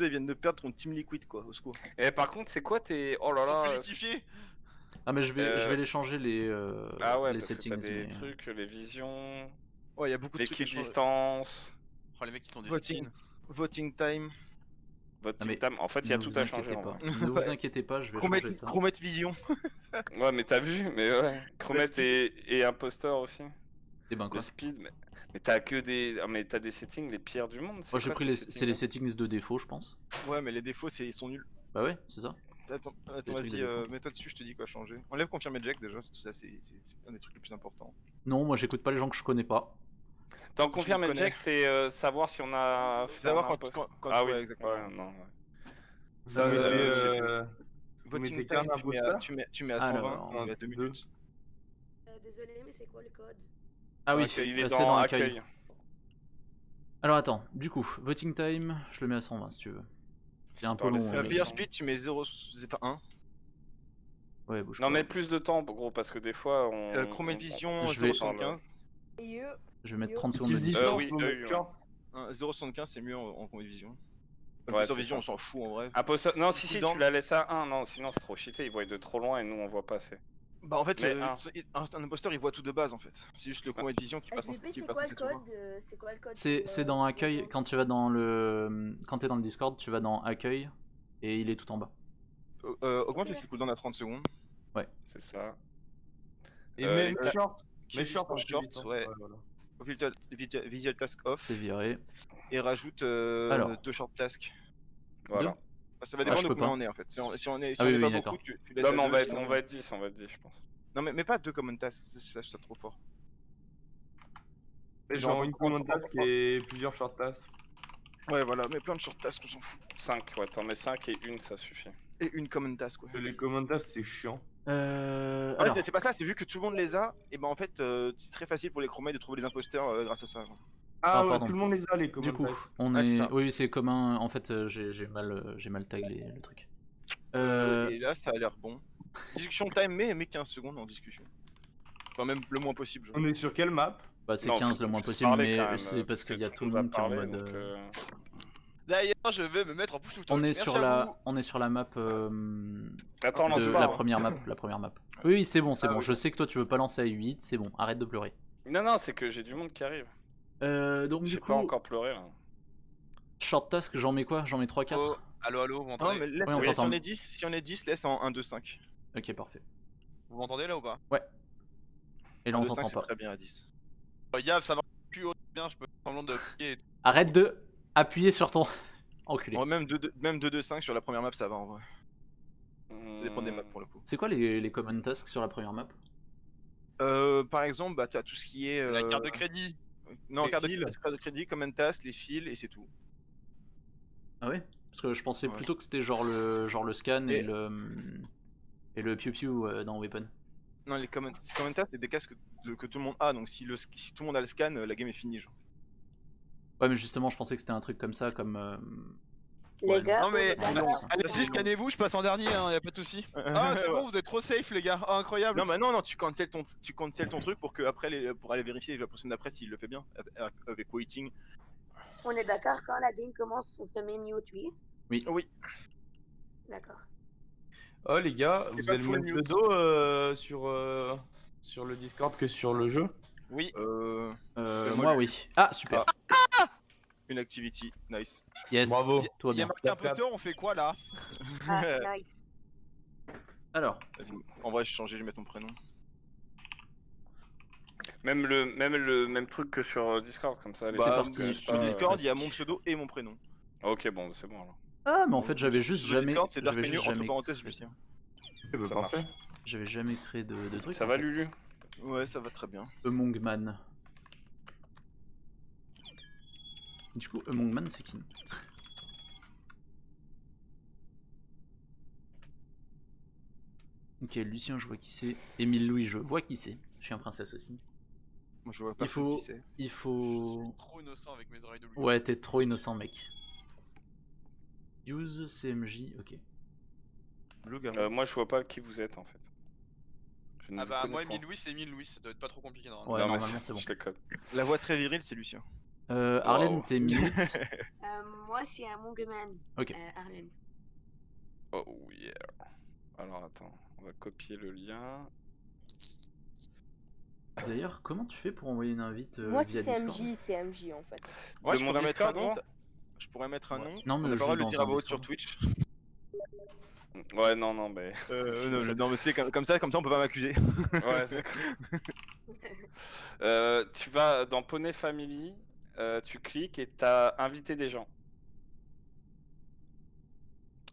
Ils viennent de perdre contre Team Liquid, quoi, au secours. Et par contre, c'est quoi tes. Oh là Ils sont là. fluidifiés. Ah mais je vais les changer les Ah ouais, les parce que settings. t'as des mais... trucs, les visions, Ouais, il y a beaucoup de trucs. l'équidistance, Oh, les mecs, ils sont des Voting, skins. voting time. voting mais time. En fait, il y ne a tout vous à changer inquiétez en pas. vrai. Ne vous inquiétez pas, je vais changer ça. Chromate vision. Ouais, mais t'as vu, mais ouais. Chromette et imposteur aussi. Et ben Le quoi. speed, mais t'as que des. Mais t'as des settings les pires du monde. Moi j'ai pris c'est les settings de défaut, je pense. Ouais, mais les défauts, ils sont nuls. Bah ouais, c'est ça. Attends, trucs vas-y, de défaut. mets-toi dessus, je te dis quoi changer. Enlève confirmer Jack déjà, tout ça, c'est un des trucs les plus importants. Non, moi j'écoute pas les gens que je connais pas. T'en confirmes, connais. Jack, c'est savoir si on a. Savoir quand Ah ouais, oui, exactement. ouais, non. Ouais. Ça, Voting mettez time, quand même un tu mets à 120, Alors, il y a 2 minutes. Désolé, mais c'est quoi le code? Ah oui, Il est c'est dans accueil. accueil. Alors attends, du coup, voting time, je le mets à 120 si tu veux. C'est un peu long. Player speed, tu mets 0, enfin 1. Ouais, bouge Non, pas. mais plus de temps, gros, parce que des fois on. Chromate vision, je vais- 0,75. Je vais mettre 30 secondes de Petite distance. distance, oui, genre. 0,75 c'est mieux en Chromate vision. Ouais, Sur c'est vision, ça. on s'en fout en vrai. Imposteur. Non, si, Prudent. tu la laisses à 1, non, sinon c'est trop cheaté, ils voient de trop loin et nous on voit pas assez. Bah en fait, Mais un imposteur il voit tout de base en fait. C'est juste le Chromate vision qui passe en SVP, qui c'est passe quoi en le 7 secondes. code? C'est quoi le code? C'est dans accueil, quand tu vas dans le. Quand t'es dans le Discord, tu vas dans accueil et il est tout en bas. Augmente le kill cooldown à 30 secondes. C'est ça. Et les même short. Mais short, short, ouais. Visual task off C'est viré. et rajoute Alors. 2 short tasks. Voilà. Bah, ça va dépendre je de peux combien pas. on est en fait. Si on est, Ah oui, pas d'accord. beaucoup, tu laisses Non, à mais on deux, va être, sinon- on va être 10, je pense. Non mais pas 2 common tasks, c'est trop fort. Genre une command task et plusieurs short tasks. Ouais voilà, mais plein de short tasks, on s'en fout. 5, ouais, t'en mets 5 et une, ça suffit. Et une common task, ouais. Les command tasks, c'est chiant. Ouais, Alors, c'est pas ça, c'est vu que tout le monde les a, et ben en fait c'est très facile pour les chromates de trouver les imposteurs grâce à ça. Ah ouais, pardon. tout le monde les a, les du command coup, tasks. on Ah, c'est est. ça. Oui, c'est commun. En fait, j'ai mal tagué le truc. Et là ça a l'air bon. Discussion time mais 15 secondes en discussion. Enfin même le moins possible. Genre. On est sur quelle map? Bah, c'est Non, 15 faut le moins plus possible, parler, mais quand même, c'est parce qu'il y a tout le va monde qui est en parler, mode. donc, D'ailleurs, je vais me mettre en push tout On est Merci sur à vous. on est sur la map. Attends, lance de pas. la hein. première map, la première map. Oui, c'est bon, c'est Ah bon. oui. Je sais que toi tu veux pas lancer à 8, c'est bon. Arrête de pleurer. Non, c'est que j'ai du monde qui arrive. Donc du J'ai coup, pas encore pleuré là. short task, j'en mets quoi? J'en mets 3-4. Oh, allô, vous Non m'entendez? mais laisse, Oui, on si t'entend. on est 10, laisse en 1-2-5. Ok, parfait. Vous m'entendez là ou pas? Et là on 1-2-5 t'entend c'est pas. très bien à 10. Yab, ça va plus haut bien, je peux faire semblant de cliquer et tout. Arrête de appuyer sur ton enculé. En vrai, même 2-2-5 sur la première map ça va en vrai. Ça dépend des maps pour le coup. C'est quoi les common tasks sur la première map? Par exemple, bah t'as tout ce qui est... La carte de crédit. Non, les carte fils. de crédit, common task, les fils et c'est tout. Ah ouais? Parce que je pensais Ouais. plutôt que c'était genre le scan et Et- le piou piou dans Weapon. Non, les common tasks c'est des casques que tout le monde a, donc si tout le monde a le scan, la game est finie genre. Ouais, mais justement, je pensais que c'était un truc comme ça, comme. Les gars, Non, mais- on est d'accord. Allez-y, scannez-vous, je passe en dernier, hein, y'a pas de soucis. Ah, c'est bon, vous êtes trop safe, les gars. Ah, incroyable. Non, bah non, tu cancel ton truc pour que après pour aller vérifier la personne d'après s'il le fait bien avec waiting. On est d'accord, quand la game commence, on se met mute, oui? Oui. D'accord. Oh les gars, C'est vous pas avez le full même mute. pseudo sur le Discord que sur le jeu? Oui. Moi, oui. Ah, super. Une activity, nice. Yes. Bravo. Tout va Il y a bien. marqué imposteur, on fait quoi là? Ah, nice. Alors, Vas-y, en vrai, je change, je vais mettre mon prénom. Même le truc que sur Discord, comme ça. C'est parti. Sur Discord, il y a mon pseudo et mon prénom. Ok, bon, c'est bon alors. ah, mais en fait, j'avais juste Sur jamais. Discord, c'est Dark J'avais Menu juste entre jamais. parenthèses Lucien. Eh ben, Ça parfait. marche. J'avais jamais créé de trucs. Ça en va, fait. Lulu? Ouais, ça va très bien. Among Man. Du coup, Among Man, c'est qui? Ok, Lucien, je vois qui c'est. Émile Louis, je vois qui c'est. Je suis un princesse aussi. Moi, je vois Il personne faut. qui c'est. Il faut. Trop innocent avec mes oreilles de loup. Ouais, t'es trop innocent, mec. Use CMJ, ok. Le gars. Moi, je vois pas qui vous êtes en fait. Je ne Ah vous bah, connais moi, pas. Emile Louis, c'est Emile Louis, ça doit être pas trop compliqué normalement. Ouais, Non, mais normalement, c'est bon. je les code. La voix très virile, c'est Lucien. Arlène, Wow. t'es mute. Moi, c'est un Mongoman. Ok. Arlen. Oh yeah. Alors attends, on va copier le lien. D'ailleurs, comment tu fais pour envoyer une invite Moi, via si c'est Discord? MJ, c'est MJ en fait. Ouais, De je mon pourrais mettre un Discord, nom. moi Je pourrais mettre un Ouais. nom. Non, mais on a je pas le droit de joue le dire dans à voix un haute sur Discord. Twitch. Ouais, non, mais. Non, mais c'est comme ça on peut pas m'accuser. Ouais, c'est cool. Tu vas dans Poney Family, tu cliques et t'as invité des gens.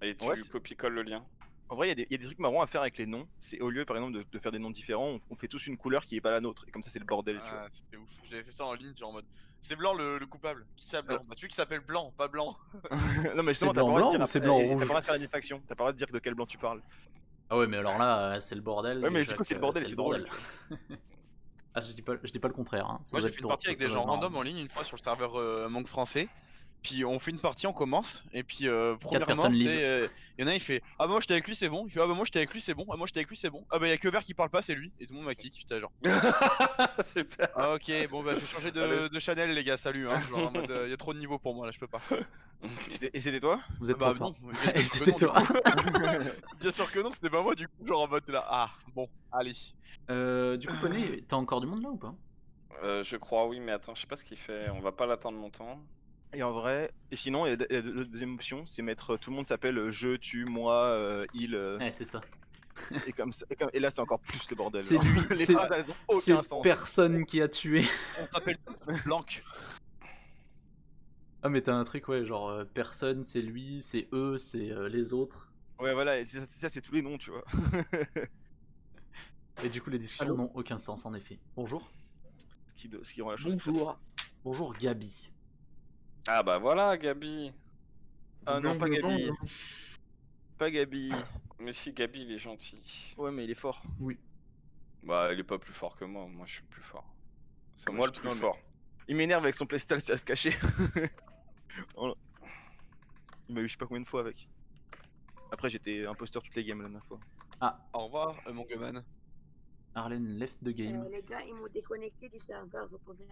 Et tu Ouais, c'est- copies-colles le lien. En vrai, il y a des trucs marrants à faire avec les noms. C'est au lieu, par exemple, de faire des noms différents, on fait tous une couleur qui est pas la nôtre. Et comme ça, c'est le bordel, tu vois. Ah, c'était ouf. J'avais fait ça en ligne, genre en mode. C'est Blanc le coupable. Qui c'est Blanc? Bah, celui qui s'appelle Blanc, pas Blanc. Non, mais justement, C'est t'as pas le droit de blanc-blanc dire ou c'est après- T'as blanc-rouge? pas le droit de faire la distinction. T'as pas le droit de dire de quel blanc tu parles. Ah ouais, mais alors là, c'est le bordel. Ouais, mais déjà du coup, c'est que le bordel, c'est drôle. bordel. Ah, je dis pas le contraire. Hein. Ça Moi doit j'ai être fait une partie avec des gens totalement marrant. random en ligne une fois sur le serveur Monk français. Puis on fait une partie, on commence. Et puis premièrement, personnes tu live. sais, y en a il fait ah bah moi j'étais avec lui c'est bon. Il fait ah bah moi j'étais avec lui c'est bon. Ah moi j'étais avec lui c'est bon. Ah bah y'a que Vert qui parle pas c'est lui. Et tout le monde m'a kick. J'étais genre Super. ah ok bon bah je vais changer de channel les gars salut hein. Genre en mode y a trop de niveaux pour moi là je peux pas. Et c'était toi? Vous êtes Bah trop non. fort. bien Et sûr que c'était non, du toi. coup. Bien sûr que non c'était pas moi du coup genre en mode là ah bon allez. Du coup, Poney, t'as encore du monde là ou pas? Je crois, oui, mais attends, je sais pas ce qu'il fait. On va pas l'attendre longtemps. Et en vrai, et sinon, il y a la deuxième option, c'est mettre tout le monde s'appelle je, tu, moi, il. Ouais, c'est ça. Et comme ça, et là, c'est encore plus le bordel. C'est genre. lui, Les c'est- phrases, elles ont aucun C'est sens. personne qui a tué. On s'appelle Blanc. Ah, mais t'as un truc, ouais, genre personne, c'est lui, c'est eux, c'est les autres. Ouais, voilà, et ça, c'est tous les noms, tu vois. Et du coup, les discussions Allô n'ont aucun sens en effet. Bonjour. Ce qui rend la chose très- Bonjour. Bonjour Gabi. Ah bah voilà, Gabi. Ah non, pas Bonjour. Gabi. Pas Gabi. Mais si, Gabi, il est gentil. Ouais, mais il est fort. Bah, il est pas plus fort que moi. Moi, je suis le plus fort. C'est Ouais, moi le je- plus non, mais- fort. Il m'énerve avec son playstyle à se cacher. Il m'a eu je sais pas combien de fois avec. Après, j'étais imposteur toutes les games la dernière fois. Au revoir mon gueman. Arlène left the game. Les gars, ils m'ont déconnecté du serveur, vous pouvez.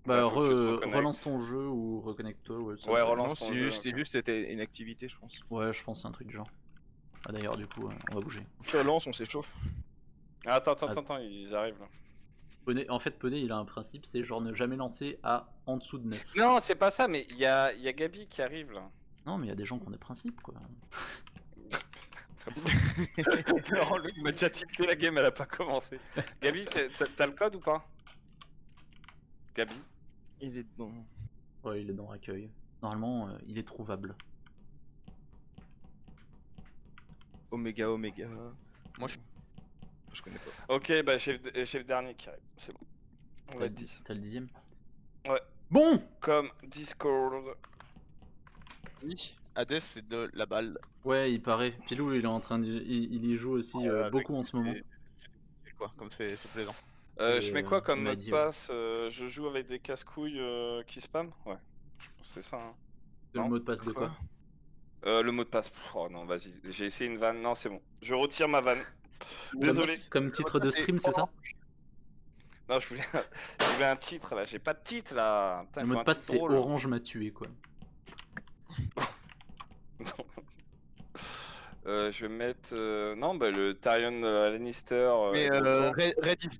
Bah, faut que tu te reconnectes. relance ton jeu ou reconnecte-toi. Ouais, ça Ouais, va. relance Non, ton c'est jeu, juste, ok. c'était une activité, je pense. Ouais, je pense que c'est un truc du genre. Ah, d'ailleurs, du coup, on va bouger. Tu relances, on s'échauffe. Ah, attends, ils arrivent là. En fait, Poney, il a un principe, c'est genre ne jamais lancer à en dessous de 9. Non, c'est pas ça, mais il y a Gabi qui arrive là. Non, mais il y a des gens qui ont des principes, quoi. Alors, lui, il m'a déjà tilté la game, elle a pas commencé. Gabi, t'as le code ou pas? Gabi? Il est dans. Ouais, il est dans accueil. Normalement, il est trouvable. Oméga. Moi, je connais pas. Ok, bah j'ai le dernier qui arrive, c'est bon. On va être 10. T'as le 10ème? Ouais. Bon! Comme Discord. oui. Hades c'est de la balle. Ouais, il paraît. Pilou, il est en train de... il y joue aussi beaucoup en ce moment. C'est quoi comme c'est plaisant. Je mets quoi il comme m'a mot de dit, ouais. passe? Je joue avec des casse-couilles qui spam? Ouais, je pense que c'est ça. Hein. Le Non. mot de passe de quoi? Le mot de passe. Oh non, vas-y, j'ai essayé une vanne. Non, c'est bon. Je retire ma vanne. Désolé. Comme titre de stream, c'est ça? Non, je voulais un titre là. J'ai pas de titre là. Putain, Le il mot faut de un passe, titre c'est drôle. Orange m'a tué, quoi. Je vais mettre. Non, bah le Tyrion Lannister. Mais est content. Red is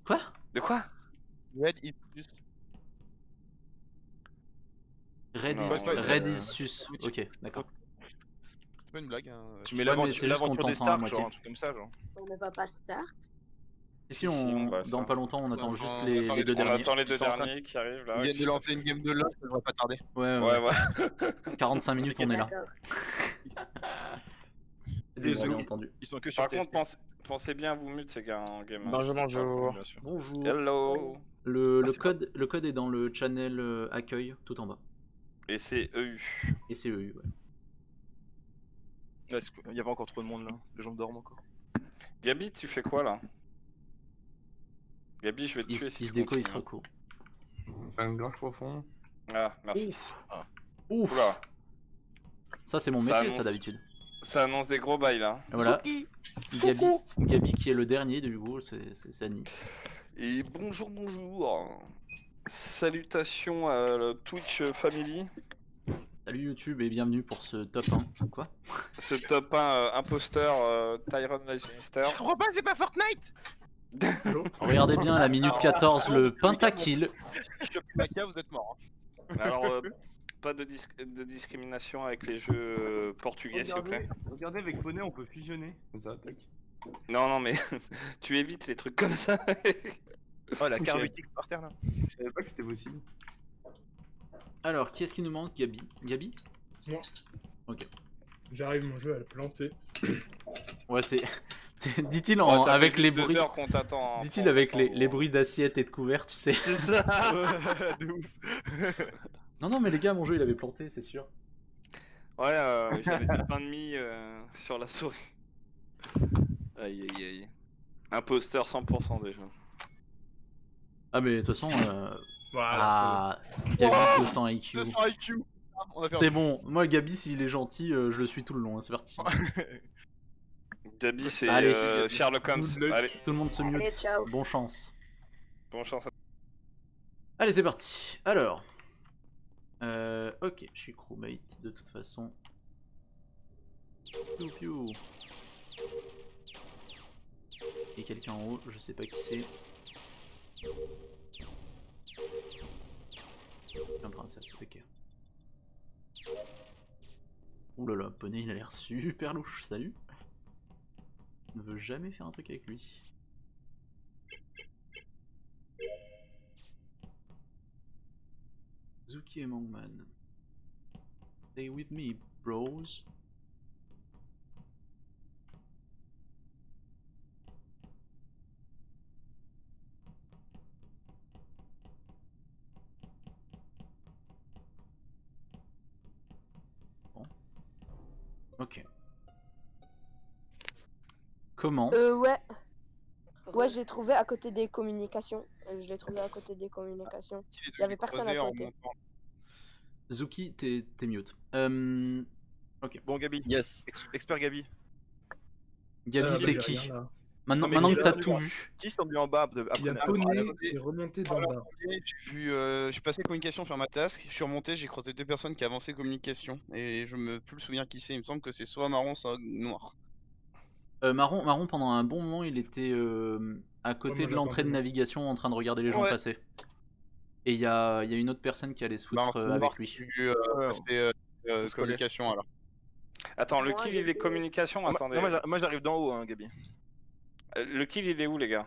Quoi? De quoi? Red is Red Non, is, ouais, Red is sus. Ok, d'accord. C'était pas une blague. Hein. Tu mets Ouais, mais c'est juste l'aventure qu'on des t'entend à Stark, moitié. genre un truc comme ça, genre. On ne va pas start. Si, on va dans ça. pas longtemps, on attend On juste attend les les deux On derniers. attend les deux Ils sont en train derniers qui arrivent là. Ils viennent qui- de lancer une game de LoL, ça devrait pas tarder. Ouais, Ouais, ouais. 45 minutes, on est là. D'accord. Désolé, Désolé. entendu. Ils sont que sur Par TFT. contre, pensez bien à vous mute ces gars en game. hein. Bonjour, bonjour. Bien sûr. Bonjour. Hello. Le c'est code est dans le channel accueil tout en bas. Et c'est EU. Et c'est EU, ouais. Ouais, il y avait encore trop de monde là. Les gens dorment encore. Gabi, tu fais quoi là? Gabi, je vais te Il, tuer il si se tu déco, il continues. se recourt. Faire une gorge profond. Ah, merci. Ouf. Oula, Ça, c'est mon Ça métier, ça annonce- d'habitude. ça annonce des gros bails là. Et voilà. Gabi qui est le dernier, du coup, c'est Annie. Et bonjour. Salutations à la Twitch Family. Salut YouTube et bienvenue pour ce top 1. Quoi? Ce top 1 imposteur Tyron Lannister. Je comprends pas, c'est pas Fortnite. Regardez bien à la minute 14 le pentakill. Si je chope Maka, vous êtes mort. Alors, pas de discrimination avec les jeux portugais, s'il vous plaît. Regardez, avec Poney, on peut fusionner. Ça attaque. Non, non, mais tu évites les trucs comme ça. Oh, la carte 8X par terre là. Je savais pas que c'était possible. Alors, qui est-ce qui nous manque? Gabi? Gabi? Moi. Ok. J'arrive mon jeu à le planter. Ouais, c'est. Dit-il Ouais, ça fait avec juste les 2 bruits. heures qu'on t'attend. Dit-il avec les bruits d'assiette et de couvert, tu sais. C'est ça. De ouf. Non, non, mais les gars, mon jeu il avait planté, c'est sûr. Ouais, j'avais des pains de mie sur la souris. Aïe aïe aïe. Imposteur 100% déjà. Ah, mais de toute façon. Voilà. Gabi 200 IQ. 200 IQ. On a perdu. C'est bon, moi Gabi s'il est gentil, je le suis tout le long, hein, c'est parti. Gabi, c'est Allez. Sherlock Holmes. Good luck. Allez, Tout le monde se mute. Allez, ciao. Bon chance. bonne chance. Allez, c'est parti. Alors. Ok, je suis crewmate de toute façon. Piou, piou. Et quelqu'un en haut, je sais pas qui c'est. Un princesse, ok. Ouh là là, Poney il a l'air super louche, salut. Ne veut jamais faire un truc avec lui. Zuki et Mongman. Stay with me, bros. Bon. Ok. Comment? Ouais. Ouais, je l'ai trouvé à côté des communications. Je l'ai trouvé à côté des communications. Il y avait personne à côté. Zuki, t'es mute. Ok. Bon, Gabi. Yes. Expert Gabi. Gabi, c'est j'ai qui? rien, là. Maintenant, mais maintenant j'ai que t'as rien tout vu. vu. Qui sont venus en bas Il y a après Poney qui est remonté dans le bas. J'ai vu, je suis passé communication faire ma task, je suis remonté, j'ai croisé 2 personnes qui avançaient communication et je me plus le souvenir qui c'est. Il me semble que c'est soit marron, soit noir. Marron, pendant un bon moment, il était à côté moi, de j'ai l'entrée de entendu. navigation en train de regarder les gens Ouais. passer. Et il y a une autre personne qui allait se foutre Noir, avec lui. j'ai vu passer se connaît. communication alors. Attends, le Moi, kill j'ai il est fait- communication, Moi, attendez. moi, j'arrive d'en haut, hein, Gabi. Le kill il est où les gars?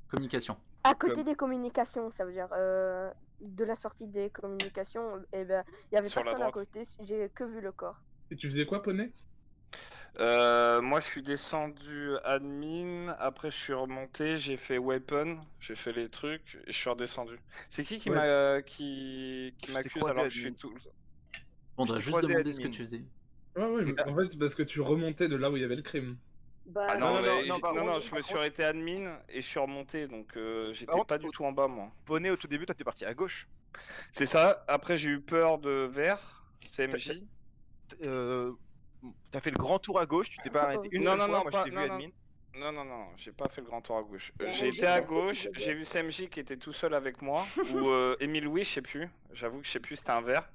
Communication. À côté des communications, ça veut dire de la sortie des communications, et ben il y avait Sur la personne à droite. côté, j'ai que vu le corps. Et tu faisais quoi, Poney? Moi je suis descendu admin, après je suis remonté, j'ai fait weapon, j'ai fait les trucs et je suis redescendu. C'est qui Ouais. m'accuse croisé alors que je admin. suis tout. Bon, on Je doit t'ai juste croisé demander ce que admin. tu faisais. Ouais, mais en fait, c'est parce que tu remontais de là où il y avait le crime. Bah, Ah non, non, mais non, par contre, je me suis arrêté admin et je suis remonté donc j'étais Par contre, pas du tout en bas moi. Poney, au tout début, toi, t'es parti à gauche. C'est ça, après j'ai eu peur de vert, CMJ. T'as fait le grand tour à gauche, tu t'es pas arrêté une Non, seule non, fois, non, moi pas- je t'ai vu non, non. admin. Non, j'ai pas fait le grand tour à gauche. Ouais, J'ai je été à sais ce que tu gauche, veux dire. j'ai vu CMJ qui était tout seul avec moi, ou Emile Louis, je sais plus. J'avoue que je sais plus, c'était un vert.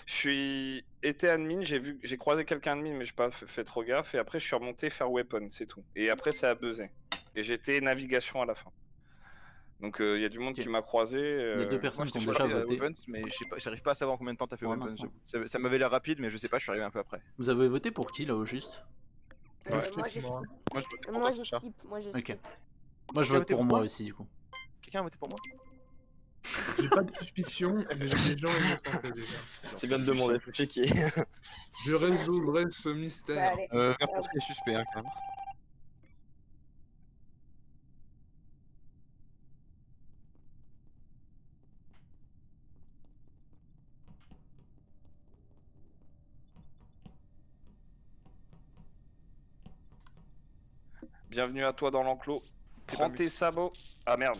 Je suis été admin, j'ai croisé quelqu'un admin, mais j'ai pas fait trop gaffe. Et après, je suis remonté faire weapon, c'est tout. Et après, ça a buzzé. Et j'étais navigation à la fin. Donc il y a du monde Ok. qui m'a croisé. Il y a deux Moi personnes je qui t'ai ont déjà choisi à voté. Weapons, mais je sais pas, j'arrive pas à savoir combien de temps t'as fait Ouais, Weapons. maintenant. j'avoue. Ça m'avait l'air rapide, mais je sais pas, je suis arrivé un peu après. Vous avez voté pour qui là au juste? moi, j'ai Moi. Moi je votais pour Moi toi, j'ai Sacha. skip, moi j'ai Ok. skip. Moi je Qui a vote voté pour pour moi toi aussi du coup. Quelqu'un a voté pour moi? J'ai pas de suspicion, mais j'ai des gens innocents déjà. C'est bien de demander, faut checker. Je résoudrai ce bah, mystère. allez. Vert pour les suspects hein, quand même. Bienvenue à toi dans l'enclos. T'es Prends pas tes sabots. Ah merde.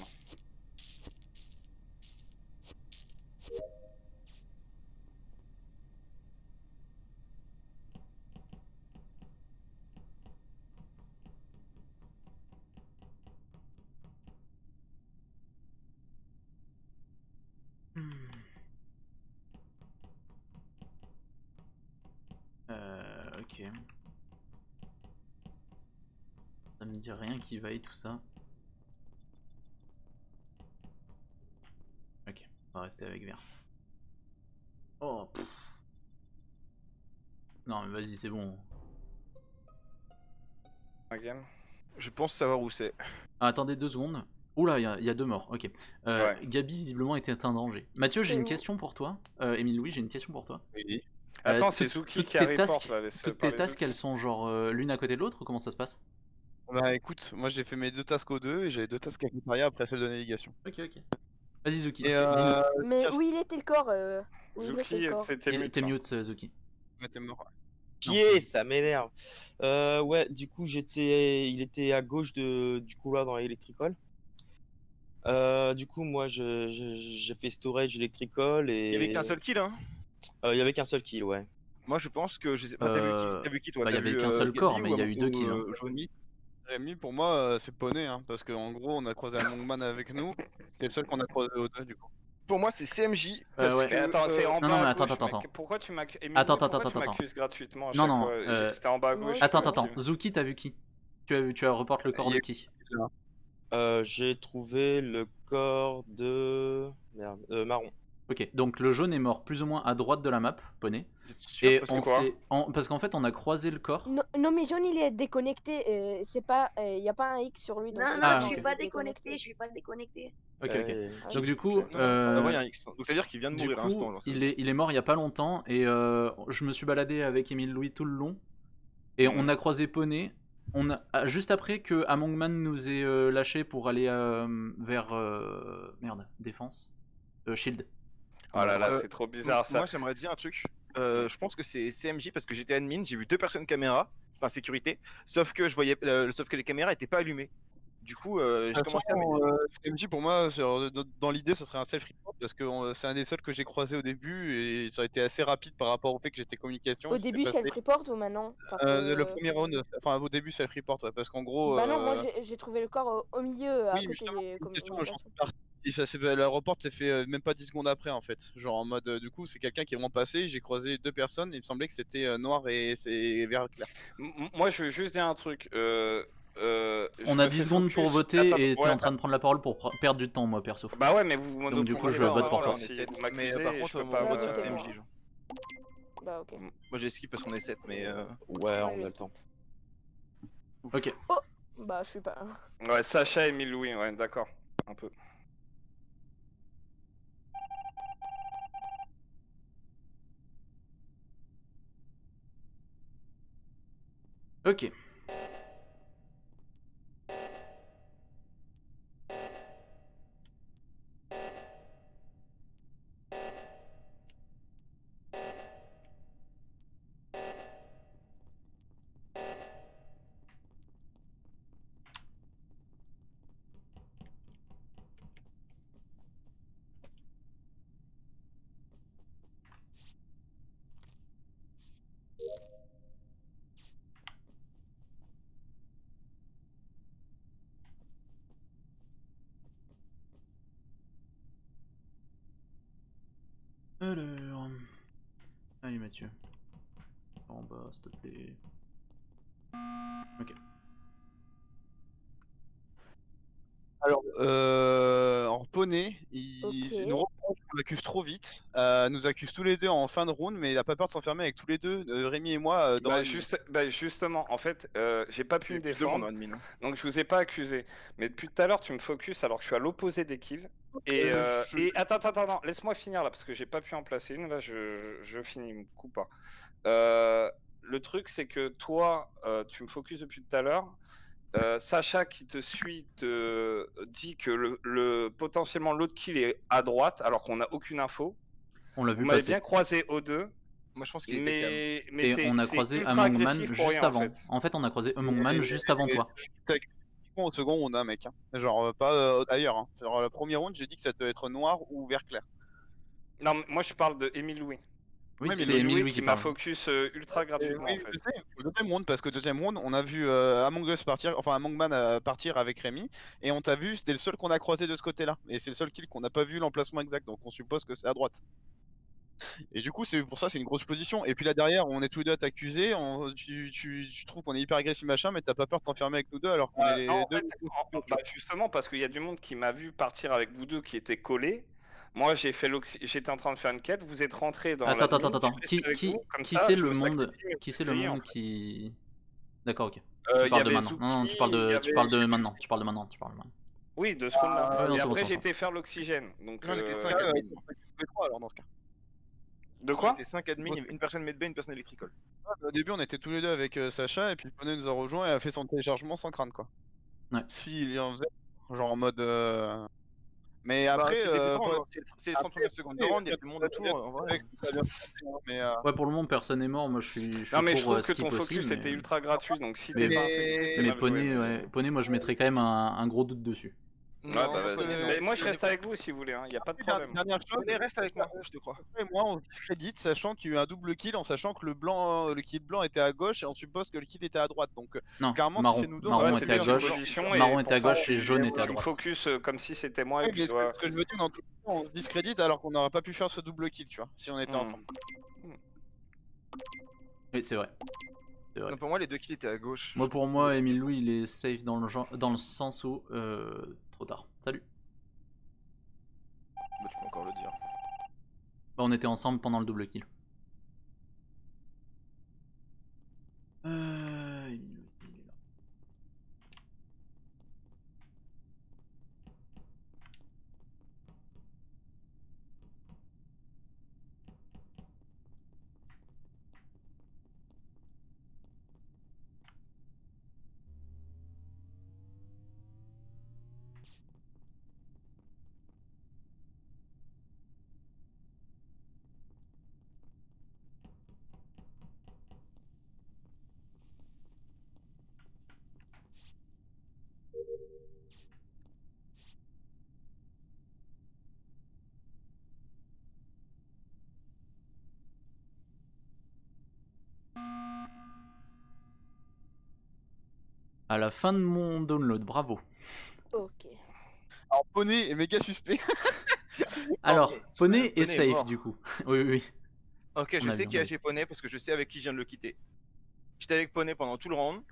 Ok. Ça me dit rien qui vaille tout ça. Ok, on va rester avec vert. Oh. Non mais vas-y, c'est bon. Un game. Je pense savoir où c'est. Ah, attendez 2 secondes. Oula, il y a 2 morts, ok. Ouais. Gabi visiblement était un danger. Mathieu, j'ai C'était une où question pour toi. Émile Louis, j'ai une question pour toi. Oui. Attends, toutes- c'est Zuki toutes qui tes reporte tasks- là. Laisse Toutes parler tes tasks, Zuki. elles sont genre l'une à côté de l'autre ou comment ça se passe? Bah écoute, moi j'ai fait mes 2 tasks aux 2 et j'avais 2 tasks avec Maria après celle de navigation. Ok, ok. Vas-y Zuki, Et dis-nous. Mais Casse- où il était le corps Où il était Zuki, le corps c'était mute. T'es hein. mute, Zuki. Ouais, t'es mort. Qui est? Ça m'énerve. Ouais, du coup, il était à gauche du couloir dans l'électricole. Du coup, moi, j'ai fait storage electrical et. Il y avait qu'un seul kill, hein. Il y avait qu'un seul kill, ouais. Moi je pense que je sais pas. T'as vu qui toi? Bah, il y T'as avait vu, qu'un seul Gabi corps, ou mais il y a eu 2 kills. Hein. Johnny Rémi, pour moi, c'est poney, hein, parce qu'en gros, on a croisé un Longman avec nous. C'est le seul qu'on a croisé aux 2 du coup. Pour moi c'est CMJ. Parce ouais. que, Mais attends, c'est en non, bas mais à attends, gauche, attends, mec. attends. Pourquoi tu Attends, m'accuses gratuitement à Non, chaque non, fois C'était en bas à gauche. Attends. Zuki, t'as vu qui? Tu as reporté le corps Il y de a- qui? J'ai trouvé le corps de. Merde, Marron. Ok, donc le jaune est mort plus ou moins à droite de la map, poney. Vous êtes sûr? Et Parce que on quoi s'est. Parce qu'en fait, on a croisé le corps. Non, mais Jaune il est déconnecté. C'est pas. Y a pas un X sur lui. Donc Non, il non, est Ah, je ok. suis pas déconnecté, je suis pas déconnecté. Ok, ok. Ouais. Donc du coup, Non, ah ouais, il y a un X. Donc ça veut dire qu'il vient de du mourir à coup, l'instant. genre, ça. il est mort il y a pas longtemps et je me suis baladé avec Émile Louis tout le long et on a croisé Poney. Juste après que Amongman nous ait lâché pour aller vers merde, défense, Shield. Oh là là, Euh, c'est trop bizarre ça. Moi j'aimerais te dire un truc. Je pense que c'est CMJ parce que j'étais admin, j'ai vu 2 personnes caméra, enfin sécurité, sauf que je voyais, sauf que les caméras étaient pas allumées. Du coup, j'ai commencé à CMJ pour moi, dans l'idée, ce serait un self-report parce que c'est un des seuls que j'ai croisé au début et ça a été assez rapide par rapport au fait que j'étais communication. Au et c'était début, passé- self-report ou maintenant Parce Le que- premier round, enfin au début, self-report, ouais, parce qu'en gros. Bah non, moi j'ai trouvé le corps au milieu, à Oui, mais côté justement, des une question, communications. et ça, la report s'est fait même pas 10 secondes après en fait. Genre en mode, du coup, c'est quelqu'un qui est vraiment passé. J'ai croisé 2 personnes et il me semblait que c'était noir et c'est vert clair. Moi, je veux juste dire un truc. On a 10 secondes pour voter Attends, et t'es ouais. en train de prendre la parole pour perdre du temps, moi perso. Bah ouais, mais vous Donc, du coup, je monopolisez vote la pour parole, toi. hein, si vous mais m'accusez, par je contre, peux mon pas vote me- sur CMJ. Genre. Bah ok. Moi j'ai skip parce qu'on est 7, mais. Ouais, on a le temps. Ok. Bah je suis pas. Ouais, Sacha et Émile Louis, ouais, d'accord. Un peu. Ok. Alors. Allez Mathieu. En bas, s'il te plaît. Ok. Alors, Poney, il nous reproche qu'on l'accuse trop vite, nous accuse tous les deux en fin de round, mais il a pas peur de s'enfermer avec tous les deux, Rémi et moi, dans la Justement, en fait, j'ai pas pu me Plus de monde défendre, en admin. donc je vous ai pas accusé. Mais depuis tout à l'heure, tu me focus alors que je suis à l'opposé des kills. Et attends, non, laisse-moi finir là, parce que j'ai pas pu en placer une. Là, je finis, me coupe pas. Le truc, c'est que toi, tu me focuses depuis tout à l'heure. Sacha qui te suit te dit que potentiellement l'autre kill est à droite alors qu'on n'a aucune info. On l'a Vous vu m'avez passer. bien croisé aux deux. Moi je pense qu'il était Mais Et on a croisé Amongman juste avant. En fait, on a croisé Amongman juste avant toi. Au second round, hein, mec. Hein. Genre, pas ailleurs. Hein. Genre, le premier round, j'ai dit que ça devait être noir ou vert clair. Non, mais moi je parle de Émile Louis. Oui, Ouais, mais c'est Émile Émile Louis Louis qui qui m'a parle. focus ultra gratuitement Oui, en fait. je sais, le deuxième round, parce que deuxième round, on a vu Among Us partir, enfin Amongman partir avec Rémi, et on t'a vu, c'était le seul qu'on a croisé de ce côté-là, et c'est le seul kill qu'on n'a pas vu l'emplacement exact, donc on suppose que c'est à droite. Et du coup, c'est pour ça, c'est une grosse position. Et puis là derrière, on est tous les deux à t'accuser. Tu trouves qu'on est hyper agressif machin, mais t'as pas peur de t'enfermer avec nous deux alors qu'on est les Non, en deux. fait, bah, justement, parce qu'il y a du monde qui m'a vu partir avec vous deux qui étaient collés. Moi, j'étais en train de faire une quête, vous êtes rentrés dans Attends, l'admin, attends. je suis resté avec vous, comme Qui ça, c'est je le me monde sacrifie, mais Qui vous c'est êtes le grillés, en monde fait. qui. D'accord, ok. Il Tu y parles de avait maintenant. Non, tu Zuki, parles il y de avait- maintenant. Tu parles de maintenant. Oui, de ce round-là. Ouais, non, Et c'est bon, après, c'est j'ai bon. été faire l'oxygène. Donc, Non, on était 5 Ah, admins. tous les trois alors dans ce cas. De On quoi était 5 admins, il y avait une personne medbay, une personne électricole. Au début, on était tous les deux avec Sacha, et puis Poney nous a rejoint et a fait son téléchargement sans crâne, quoi. Ouais. Si, il en faisait, genre en mode. Mais Bah, après, c'est dépendant, faut- genre, c'est les 30 premières secondes de round, il y a tout le monde autour, en vrai. Mais, Ouais, pour le moment, personne n'est mort. Moi, je suis Non, mais pour je trouve que skip ton aussi, focus mais... était ultra gratuit. Donc, si Mais- t'es pas infecté, c'est Mais mal joué. Poney, moi, je mettrais quand même un gros doute dessus. Ouais, bah Non, vas-y. Poney, non. Mais moi, je reste avec vous si vous voulez, hein. Y a pas de problème. Dernière chose, Poney, reste avec moi, je te crois. et moi on discrédite, sachant qu'il y a eu un double kill, en sachant que le kill blanc était à gauche et on suppose que le kill était à droite. Donc Non, clairement, marron. si c'est nous deux, Marron on Ouais, va était c'était à faire une gauche. position, et Marron était à pourtant, gauche et jaune était à tu me droite. focus comme si c'était moi. Ouais, Et puis, mais ce que je veux dire, dans tout le temps, on se discrédite alors qu'on n'aurait pas pu faire ce double kill, tu vois, si on était ensemble. Oui, c'est vrai. Non, pour moi, les deux kills étaient à gauche. Moi, pour moi, Emile Louis, il est safe dans le sens où... trop tard. Salut. Bah, tu peux encore le dire. Bah, on était ensemble pendant le double kill. Emile Louis, il est là. À la fin de mon download, bravo. Ok. Alors Poney est méga suspect. Alors, Poney est Poney est safe mort. du coup. Oui. Ok, On je a sais vu, qui on a a vu. chez Poney parce que je sais avec qui je viens de le quitter. J'étais avec Poney pendant tout le round.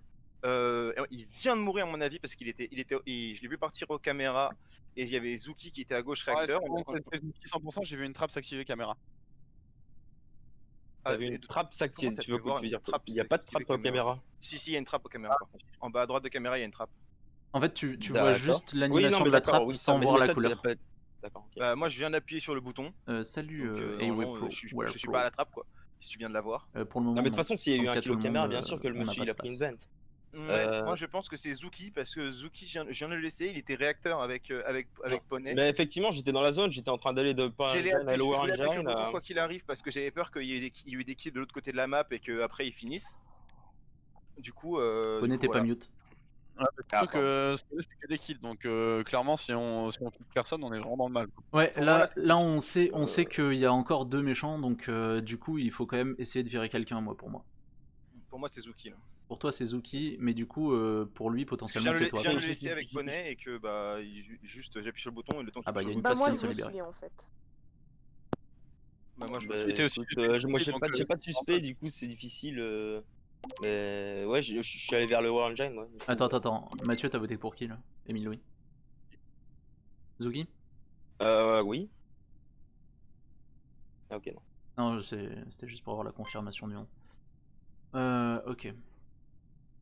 Il vient de mourir à mon avis parce je l'ai vu partir aux caméras et il y avait Zuki qui était à gauche Ouais, réacteur. c'est bon, c'est 100%, j'ai vu une trappe s'activer caméra. T'avais une trappe s'activer, Comment tu veux t'as pu voir tu veux une dire trappe il y a pas de trappe s'activer aux caméras. Si, il y a une trappe aux caméras. En bas à droite de caméra, il y a une trappe. En fait, tu vois D'accord. juste Oui, l'animation non, mais de la d'accord, trappe oui, sans mais voir la ça, couleur. t'as pas- D'accord, ok. Bah, moi, je viens d'appuyer sur le bouton. Salut, Donc, Away normalement, Pro. je suis pas à la trappe, quoi. Si tu viens de la voir. Pour le moment, Non, mais de toute façon, s'il y a eu Donc, un à kilo tout le caméra, monde, bien sûr que le on n'a monsieur pas il de a pris une place. vente. Ouais, moi, je pense que c'est Zuki parce que Zuki, je viens de le laisser. Il était réacteur avec Poney. Mais effectivement, j'étais dans la zone, j'étais en train d'aller de Power J'ai Engine à Lower voulais appuyer sur le bouton Engine. quoi qu'il arrive parce que j'avais peur qu'il y ait eu des kills de l'autre côté de la map et qu'après ils finissent. Du coup, Poney, t'es pas mute. Surtout que c'est que des kills, donc clairement, si on quitte personne, on est vraiment dans le mal. Ouais, Pour moi, là on sait qu'il y a encore 2 méchants, donc du coup il faut quand même essayer de virer quelqu'un, pour moi. Pour moi, c'est Zuki. Là. Pour toi c'est Zuki, mais du coup pour lui potentiellement c'est toi. Je viens de le laisser avec Poney et que bah juste j'appuie sur le bouton et le temps qu'il Ah bah il y a sur une le place Bah, moi, qui je se vous libère. suis en fait. Bah, moi, je Bah, me J'étais aussi écoute, suspect, moi j'ai donc, pas de suspect, du coup c'est difficile. Mais ouais, je suis allé vers le Lower Engine. Ouais. Attends, Mathieu, t'as voté pour qui là? Emile Louis? Zuki? Oui. Ah, ok, non. Non, c'était juste pour avoir la confirmation du nom. Ok.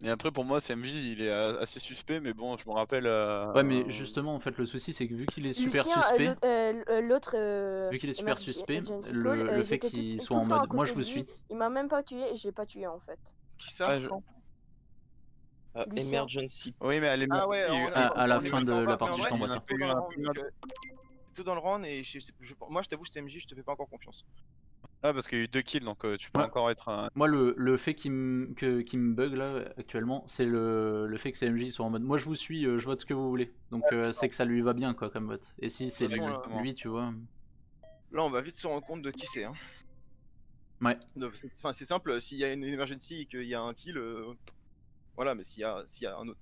Et après, pour moi, CMJ, il est assez suspect, mais bon, je me rappelle. Ouais, mais justement, en fait, le souci, c'est que vu qu'il est super Lucien, suspect, l'autre. vu qu'il est super suspect, Agency le Call, fait j'étais qu'il tout soit le en temps à mode moi côté je vous de lui, suis. Il m'a même pas tué et je l'ai pas tué en fait. Qui ça Ouais, Lucien. Emergency. Oui, mais elle est Ah ouais, à la fin de la partie, je t'envoie ça. Tout dans le round et moi je t'avoue, CMJ, je te fais pas encore confiance. Ah, parce qu'il y a eu 2 kills, donc tu peux Ouais. encore être. Moi, le fait qui me bug là actuellement, c'est le fait que CMJ soit en mode moi je vous suis, je vote ce que vous voulez. Donc c'est que ça lui va bien quoi comme vote. Et si c'est Exactement. lui, tu vois. Là, on va vite se rendre compte de qui c'est. Hein. Ouais. Enfin, c'est simple, s'il y a une emergency et qu'il y a un kill, voilà, mais s'il y a un autre.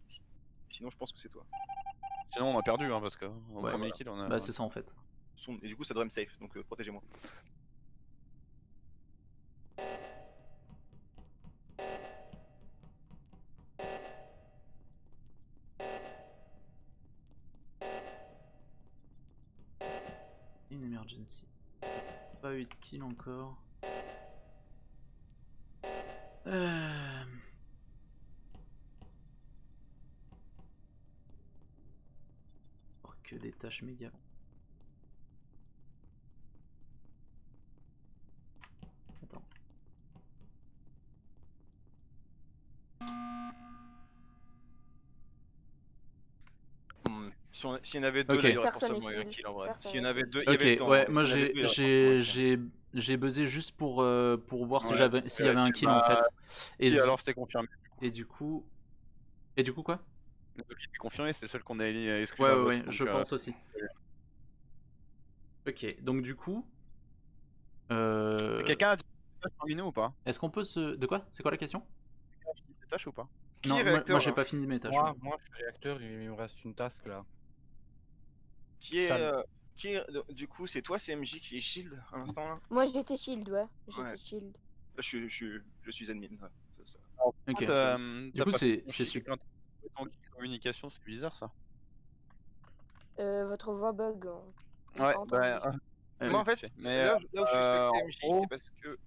Sinon, je pense que c'est toi. Sinon, on a perdu, hein, parce que au Ouais, premier kill, on a. Bah c'est ça en fait. Et du coup, ça devrait me safe, donc protégez-moi. Fancy. Pas 8 kills encore. Encore que des tâches méga. Attends. S'il y en avait deux, Ok. là, il y aurait Personne forcément eu un n'est kill en vrai. Personne S'il y en n'est avait kill. deux, il y avait le Ok, temps. ouais, hein. moi S'il y en avait deux, il y aurait forcément un kill. j'ai buzzé juste pour voir si Ouais, j'avais s'il y avait un kill en bah, fait. Et alors c'était confirmé. Et du coup quoi? Donc il était confirmé, c'est le seul qu'on a exclu Ouais la ouais vote. ouais, donc, je pense aussi. Ok, donc du coup Quelqu'un a dit des tâches parmi nous ou pas? est-ce qu'on peut se... De quoi? C'est quoi la question? Quelqu'un a fini ses tâches ou pas? Qui Non, est moi réacteur j'ai là pas fini mes tâches. Moi, je suis réacteur, il me reste une task là. Qui est. Sam. Qui est. Du coup, c'est toi, c'est MJ qui est shield à l'instant là? Moi j'étais shield, ouais. J'étais Ouais. shield. Là, je suis admin. Ouais, c'est ça. Ok. Du coup, c'est super. Quand t'as en communication, c'est bizarre ça. Votre voix bug. On Ouais, t'a entendu. Moi en fait, mais là où je suspectais en MJ, gros, c'est parce que.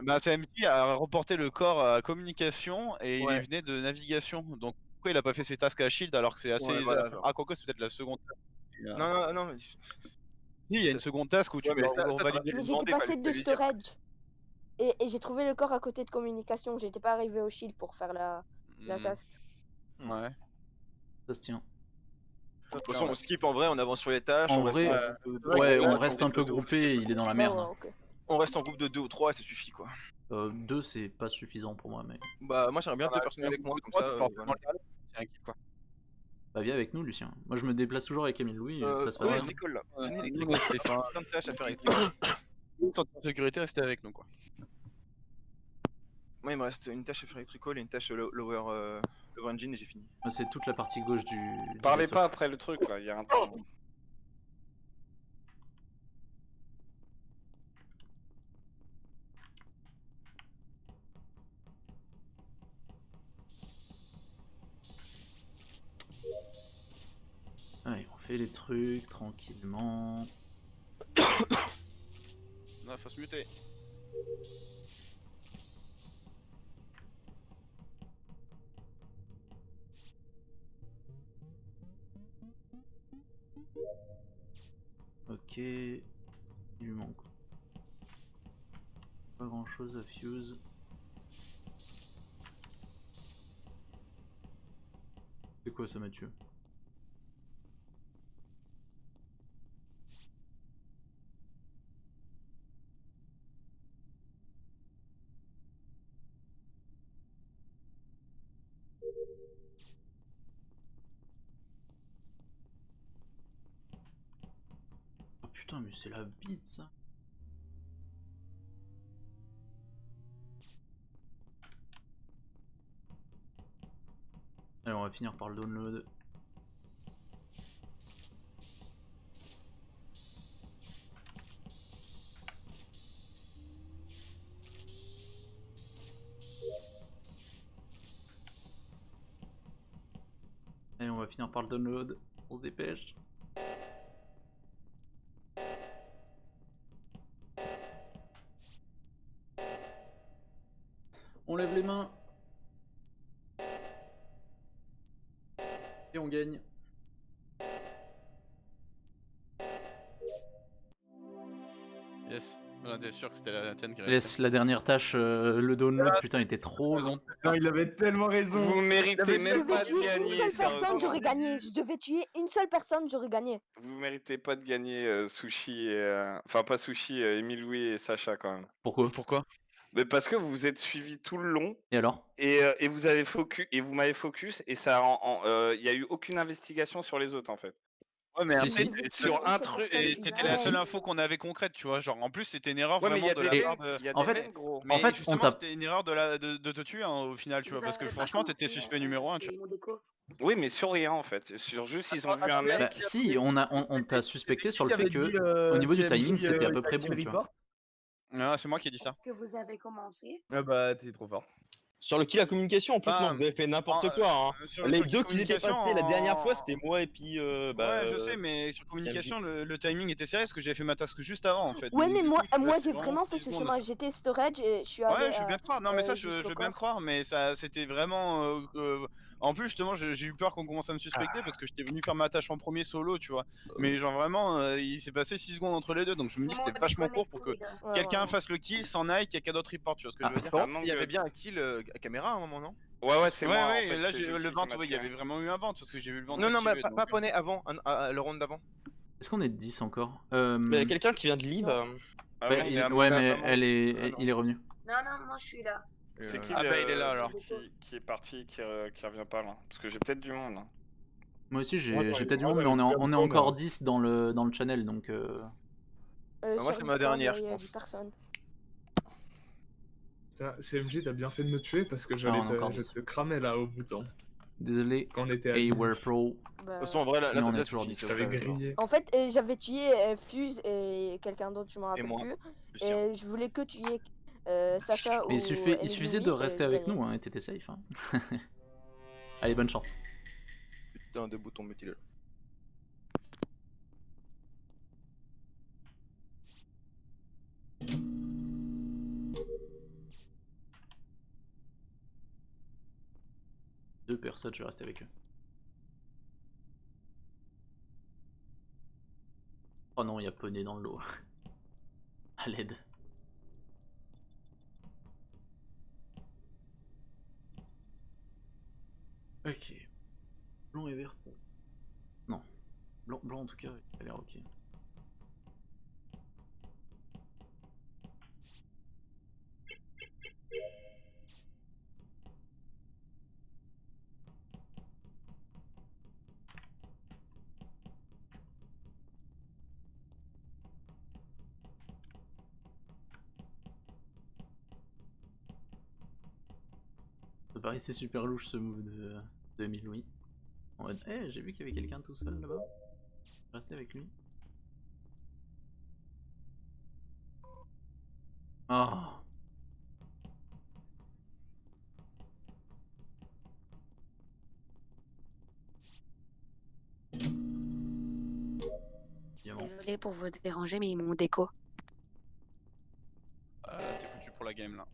bah, CMJ a reporté le corps à communication et Ouais. il venait de navigation. Donc pourquoi il a pas fait ses tasks à Shield alors que c'est assez. Ouais, voilà, genre. Ah, quoique c'est peut-être la seconde task. Non, mais. Si, il y a une seconde task où tu Ouais, mais dois ça, t'aurais valider. dû Mais lui j'étais demander, passé fallait de lui dire. storage. Et j'ai trouvé le corps à côté de communication. J'étais pas arrivé au shield pour faire la task. Ouais. Ça se tient. De toute façon, on skip en vrai, on avance sur les tâches. En on reste vrai, en groupe de- ouais, là, on on reste un groupe peu de deux, on groupé, skip. il est dans la Ouais, merde. ouais, hein. ok. On reste en groupe de 2 ou 3 et ça suffit quoi. 2 c'est pas suffisant pour moi, mais. Bah, moi j'aimerais bien Voilà, 2 personnes avec moi, comme toi, ça. t'es forcément Voilà. le garder, c'est un kill, quoi. Bah viens avec nous, Lucien. Moi je me déplace toujours avec Emile Louis, ça se passe Ouais, bien. l'école là. Venez Nous, l'électrique. on est safe, hein. Plein de tâches à faire avec l'électrique. Nous, en sécurité, restez avec nous, quoi. Moi, il me reste une tâche à faire électrical et une tâche lower engine et j'ai fini. Moi, c'est toute la partie gauche du. Parlez vaisseau. pas après le truc là, il y a un temps. Allez, on fait les trucs tranquillement. Non, faut se muter. Ok. Il lui manque. Pas grand chose à fuse. C'est quoi ça, Mathieu? Oh putain, mais c'est la bite ça. Allez, on va finir par le download. Allez, on va finir par le download. On se dépêche. On lève les mains. Et on gagne. Yes. On était sûr que c'était la tienne qui restait. Laisse la dernière tâche, le download, putain, il était trop long. Non, il avait tellement raison. Vous méritez Je même devais pas de tuer une gagner, seule personne, sérieusement. j'aurais gagné. Je devais tuer une seule personne, j'aurais gagné. Vous méritez pas de gagner Sushi et... Enfin pas Sushi, Emile Louis et Sacha quand même. Pourquoi? Mais parce que vous vous êtes suivis tout le long Et alors? et vous avez focus et vous m'avez focus et ça y a eu aucune investigation sur les autres en fait. Ouais, mais Si, après, si. Sur un truc t'étais la seule info qu'on avait concrète, tu vois. Genre, en plus, c'était une erreur Ouais, mais il y vraiment a de des la part vents, de. il y a En des fait- vents, gros. Mais En fait, on justement, t'a- c'était une erreur de te tuer hein, au final, tu vois. Parce que franchement, t'étais suspect numéro 1, tu vois. Oui, mais sur rien en fait. Sur juste ils ont vu un Bah, mec. si, on t'a suspecté sur le Qui fait avait que, dit, au niveau du CMJ, timing, c'était à peu il a près dit bon, tu vois. report. Non, c'est moi qui ai dit ça. Est-ce que vous avez commencé? Ah bah, t'es trop fort. Sur le kill à communication, en plus, Ah, non, vous avez fait n'importe en- quoi. Hein. sur Les le deux qui s'étaient communication, passés la dernière fois, en- c'était moi et puis. Ouais, je sais, mais sur communication, le timing était sérieux parce que j'avais fait ma task juste avant en fait. Ouais, Donc, mais du moi, coup, je suis moi passé j'ai vraiment fait 10 ce secondes. chemin. J'étais storage et je suis allé. Ouais, je veux bien te croire. Non, mais ça, je jusqu'au veux bien te corps. croire, mais ça, c'était vraiment. En plus, justement, j'ai eu peur qu'on commence à me suspecter parce que j'étais venu faire ma tâche en premier solo, tu vois. Mais genre vraiment, il s'est passé 6 secondes entre les deux, donc je me dis que c'était vachement court pour que Ouais, quelqu'un ouais. fasse le kill, s'en aille, quelqu'un d'autre report, tu vois ce que je veux dire? Par contre, il y avait bien un kill à caméra à un moment, non? Ouais, c'est Ouais, moi. ouais, en fait, là, c'est j'ai Juki le qui vent, m'a ouais, il y tué. avait vraiment eu un vent parce que j'ai vu le vent. Non, mais s'activer, pas donc, poney avant, le round d'avant. Est-ce qu'on est 10 encore Il y a quelqu'un qui vient de leave. Ah, Ouais, non, il- mais à ouais, mon mais avis, il est revenu. Non, non, moi je suis là. C'est qui Ah bah, il est là, alors. qui est parti, qui revient pas là? Parce que j'ai peut-être du monde. Hein. Moi aussi, j'ai Moi, peut-être du moi, monde, mais j'avais on est plein de encore bonheur. 10 dans le channel, donc... moi, Sur c'est ma Discord, dernière, il y je a pense. 10 personnes. CMG, t'as bien fait de me tuer parce que on j'allais est encore je 10. te cramer là au bouton. Désolé, Quand on était à Aware Pro. De Bah, toute façon, en vrai, là, Mais on est ça toujours suffit, 10. ça, J'avais ouais, grillé. En fait, j'avais tué Fuse et quelqu'un d'autre, je me rappelle moi. plus. Lucien. Et je voulais que tuer Sacha Mais ou il suffisait de rester avec nous, hein, et t'étais safe. Hein. Allez, bonne chance. Putain de bouton mutilé. Deux personnes, je vais rester avec eux. Oh non, il y a poney dans le lot. À l'aide. Ok. Blanc et vert. Non. Blanc en tout cas, il a l'air ok. Ça paraissait super louche ce move de Emile Louis. En mode, j'ai vu qu'il y avait quelqu'un tout seul là-bas. Je vais rester avec lui. Oh. Désolé pour vous déranger, mais ils m'ont déco. T'es foutu pour la game là.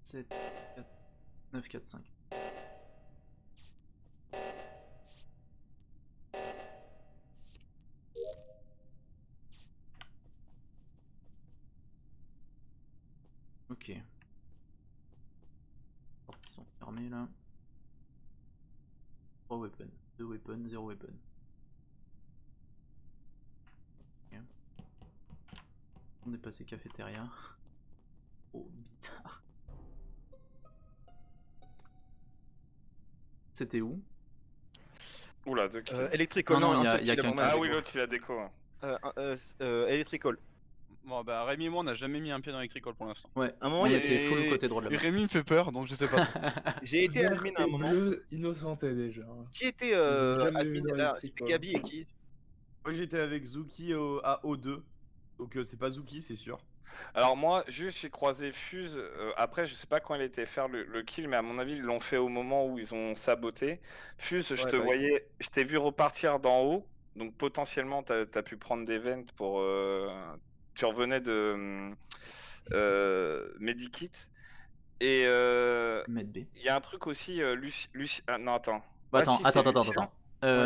7, 4, 9, 4, 5. Ok. Les portes qui sont fermées là. 3 weapons, 2 weapons, 0 weapon. Ok. On est passé cafétéria. Oh bizarre. C'était où? Oula, deux kills. Electrical, Non, non, il y a- un seul il y a kill, qu'un à mon kill. avis. Ah oui, l'autre il a déco. Hein. Electrical. Bon bah Rémi et moi on n'a jamais mis un pied dans Electrical pour l'instant. Ouais, À un moment, on il y était avait- full côté droit de Et la map. Rémi me fait peur donc je sais pas trop. J'ai été Vert admin à un et moment. bleu innocenté déjà. Qui était J'ai jamais vu admin dans là? Electrical. C'était Gabi et qui? Moi j'étais avec Zuki à O2. Donc c'est pas Zuki, c'est sûr. Alors moi, juste j'ai croisé Fuse. Après, je sais pas quand il était faire le kill, mais à mon avis, ils l'ont fait au moment où ils ont saboté. Fuse, je Ouais, te bah, voyais, je t'ai vu repartir d'en haut. Donc potentiellement, t'as pu prendre des ventes pour. Tu revenais de Medikit. Et Med B. il y a un truc aussi, non, attends. Bah, Ah, attends, si, c'est attends. Lucien.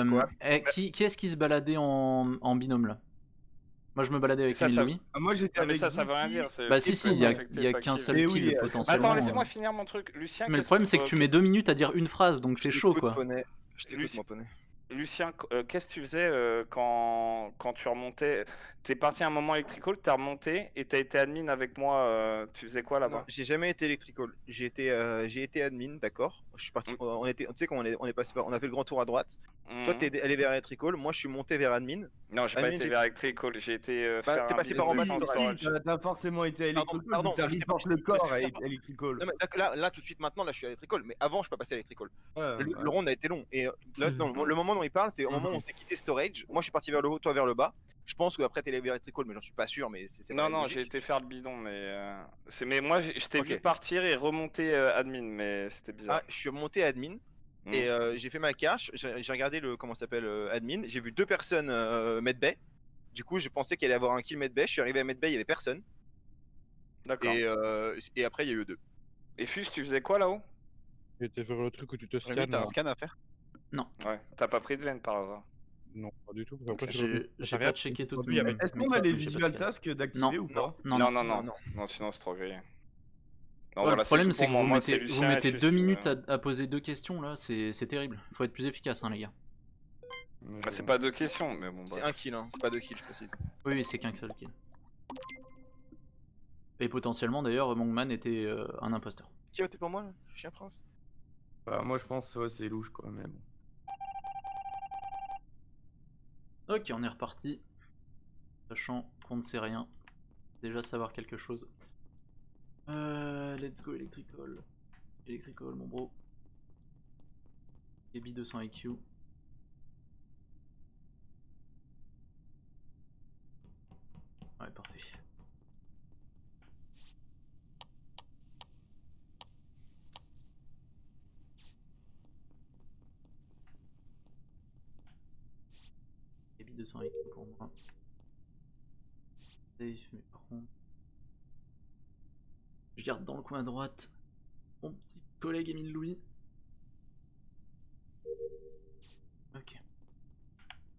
quoi Qui est-ce qui se baladait en binôme là? Moi je me baladais avec Ça, Emile ça- Louis. Moi j'étais Non, mais avec ça veut rien Zuki. dire. c'est Bah qui si, peut il y a, affecter, il y a pas qu'un qui. seul Eh kill oui, potentiellement. Attends, laissez-moi finir mon truc. Lucien, Mais le qu'est-ce problème que- c'est que tu mets 2 minutes à dire une phrase, donc c'est chaud quoi. Je t'écoute, Lucie- moi, poney. Lucien, qu'est-ce que tu faisais quand tu remontais? T'es parti à un moment électrical, t'es remonté et t'as été admin avec moi. Tu faisais quoi Non, là-bas? j'ai jamais été electrical. J'ai été admin, d'accord. Je suis parti. On était, tu sais quand on est passé on a fait le grand tour à droite. Toi, t'es allé vers electrical. Moi, je suis monté vers admin. Non, j'ai pas admin, été j'ai- vers electrical. J'ai été Bah, faire t'es un passé bidon par en de bas de champ storage. T'as forcément été à Pardon, Electrical, pardon, donc t'as je t'ai report pas- le je t'ai corps pas- à Electrical. Non, mais là, tout de suite, maintenant, là, je suis à electrical. Mais avant, je peux passer à electrical. Ouais, Le ouais. round a été long. Et là, le moment dont il parle, c'est au moment où on s'est quitté Storage. Moi, je suis parti vers le haut, toi vers le bas. Je pense qu'après, t'es allé vers Electrical, mais j'en suis pas sûr. Mais c'est Non, pas non, logique. j'ai été faire le bidon, mais moi, je t'ai vu Ok. partir et remonter admin, mais c'était bizarre. Ah, je suis remonté admin. Et j'ai fait ma cache, j'ai regardé le comment ça s'appelle admin, j'ai vu 2 personnes medbay. Du coup, je pensais qu'il allait y avoir un kill medbay, je suis arrivé à medbay, il y avait personne. D'accord. Et après il y a eu 2. Et Fus, tu faisais quoi là-haut? J'étais vers le truc où tu te Rémi, scannes. t'as un là. scan à faire? Non, Ouais, t'as pas pris de veine par hasard. Non, pas du tout. Après, je suis revenu. j'ai Rien. pas checké toutes Il y avait- mes. Est-ce mes qu'on a trucs, les mais j'ai pas de visual scan. tasks d'activer ou pas? Non, Non, non. non, non. non. Non, sinon c'est trop grillé. Non, Ouais, voilà, le problème, tout c'est pour que moi. vous Moi, c'est mettez, Lucien et Fus 2 qui me- minutes à poser 2 questions là, c'est terrible. Faut être plus efficace, hein, les gars. Bah, c'est pas 2 questions, mais bon, C'est bref. un kill, hein. C'est pas 2 kills, je précise. Oui, c'est qu'un seul kill. Et potentiellement, d'ailleurs, Mongman était un imposteur. Qui a voté pour moi là Chien Prince. Bah, moi, je pense que c'est louche, quoi, mais bon. Ok, on est reparti. Sachant qu'on ne sait rien. Déjà savoir quelque chose. Let's go Electrical. Electrical, mon bro. Gabi 200 IQ. Ouais, parfait. Gabi 200 IQ pour moi. Safe, mais par contre. Je garde dans le coin à droite mon petit collègue Émile Louis. Ok.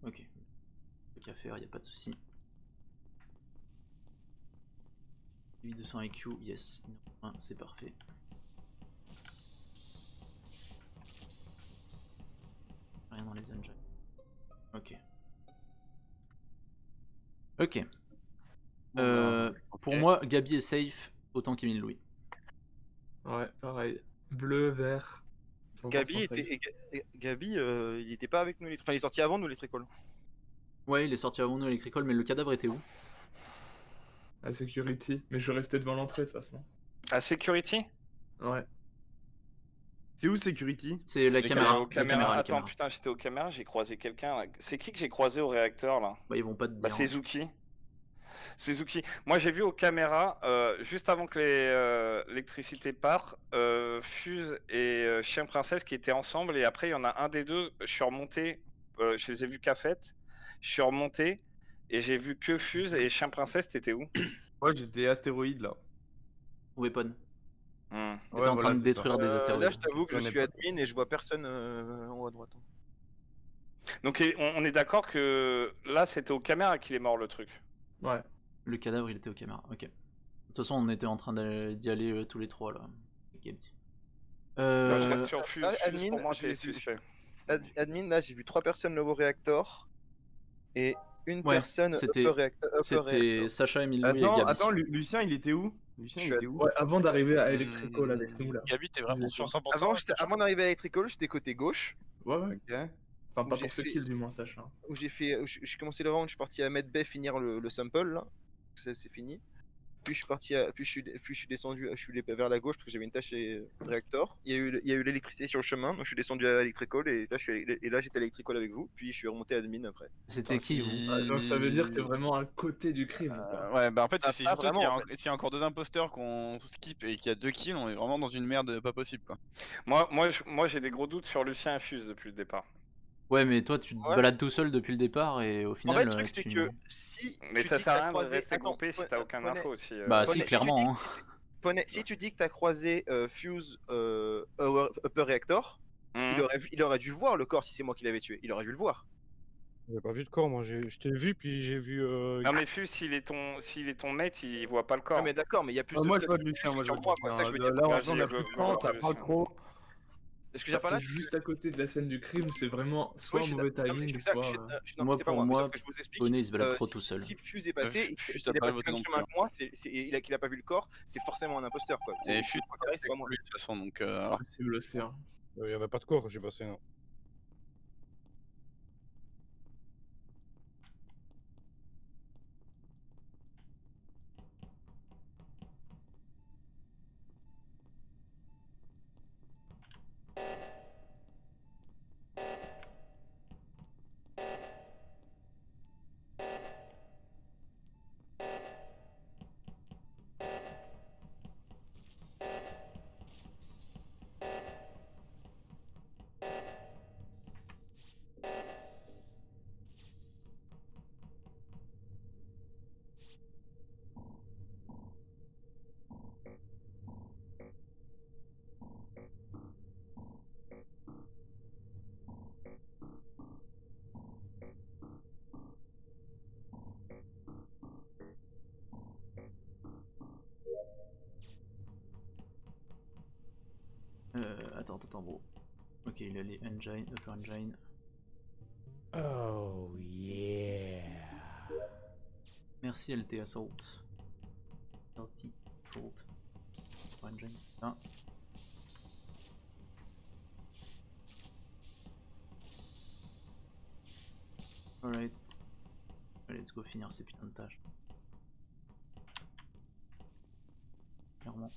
Ok. Pas qu'à faire, y a pas de souci. 200 IQ, yes. Numéro 1, c'est parfait. Rien dans les engines. Ok. Ok. Pour moi, Gabi est safe autant qu'Emile Louis. Ouais, pareil. Bleu, vert. 100% Gabi, safe. Gabi il était pas avec nous, enfin il est sorti avant nous, Electrical. Ouais, il est sorti avant nous Electrical, mais le cadavre était où? À security. Mais je restais devant l'entrée de toute façon. À security? Ouais. C'est où security? C'est la Mais caméra. c'est aux la caméras. caméra, la Attends, caméra. putain, j'étais aux caméras, j'ai croisé quelqu'un. C'est qui que j'ai croisé au réacteur là? Bah, ils vont pas te dire. Bah, c'est Zuki. C'est Zuki. Moi, j'ai vu aux caméras, juste avant que l'électricité part, Fuse et Chien Princesse qui étaient ensemble. Et après, il y en a un des deux. Je suis remonté. Je les ai vus qu'à fête. Je suis remonté. Et j'ai vu que Fuse et Chien Princesse. T'étais où? Ouais, j'étais astéroïde là. Weapon. Hmm. T'étais en train de c'est ça. détruire des astéroïdes. Là, je t'avoue que je J'en ai suis pas. admin et je vois personne en haut à droite. Donc, on est d'accord que là, c'était aux caméras qu'il est mort le truc. Ouais. Le cadavre, il était aux caméras. Ok. De toute façon, on était en train d'y aller tous les trois là. Ok, petit. Moi, je reste sur Fuse. Fuse, admin, pour moi, j'ai t'es vu- suspect. Admin, là, j'ai vu 3 personnes au réacteur et une Ouais, personne c'était- upper C'était réacteur. Sacha, Emile Louis et Gabi. Attends, Lucien, il était où? Lucien, il Je suis était où? Ouais, avant d'arriver à Electrical avec nous là. Gabi, t'es vraiment sûr 100%? Avant d'arriver à Electrical, j'étais côté gauche. Ouais, ouais. Ok. Enfin, pas J'ai pour ce fait- kill du moins, Sacha. Où j'ai commencé le round, je suis parti à Medbay finir le sample là. C'est fini. Puis je suis parti puis je suis descendu, je suis allé vers la gauche parce que j'avais une tâche chez réacteur. Il y a eu l'électricité sur le chemin, donc je suis descendu à Electrical et là j'étais à Electrical avec vous, puis je suis remonté à admin après. C'était qui vous? Ah, donc ça veut dire que t'es vraiment à côté du crime. quoi. Ouais, bah en fait, Ah, c'est pas surtout vraiment, en s'il y a encore 2 imposteurs qu'on skip et qu'il y a 2 kills, on est vraiment dans une merde pas possible quoi. Moi, j'ai des gros doutes sur Lucien et Fuse depuis le départ. Ouais, mais toi, tu te Ouais. balades tout seul depuis le départ et au En final. fait, le truc c'est tu- que si. Mais tu ça dis sert que à t'as rien de croisé- rester Attends, groupé si t'as aucune Poney- info aussi. Bah, Poney, si, clairement. tu dis- Poney, si tu dis que t'as croisé Fuse Upper Reactor, Mhm. il aurait dû voir le corps si c'est moi qui l'avais tué. Il aurait dû le voir. J'ai pas vu de corps, moi. Je t'ai vu, puis j'ai vu. Non mais Fuse, s'il est ton mate, il voit pas le corps. Non mais d'accord, mais il y a plus de Moi, je ça vois de Lucien, moi, je sur vois de moi quoi. Lucien. Ça je veux dire. Là, on Vas-y, a plus de go, temps, go, t'as go, pas Lucien. trop. Est-ce que j'ai pas là C'est juste à côté de la scène du crime, c'est vraiment soit Oui, je suis mauvais d'accord. Non, mais timing, je suis d'accord, soit. non, Moi, c'est pas pour moi, mais moi, sauf que je vous explique. Poney, il se balade trop tout seul. Si Fuse est passé, Fuse, il t'as est pas passé voté le même non chemin plus, que moi, qu'il a pas vu le corps, c'est forcément un imposteur quoi. Et Fuse, C'est pas moi. lui de toute façon, donc alors. Possible aussi. Hein. Il y avait pas de corps, j'ai passé. Non. Attends, bro. Ok, il a les engine, upper engine. Oh yeah. Merci LT Assault. LT Assault. Upper engine. Ah. Alright. Let's go finir ces putains de tâches. Clairement.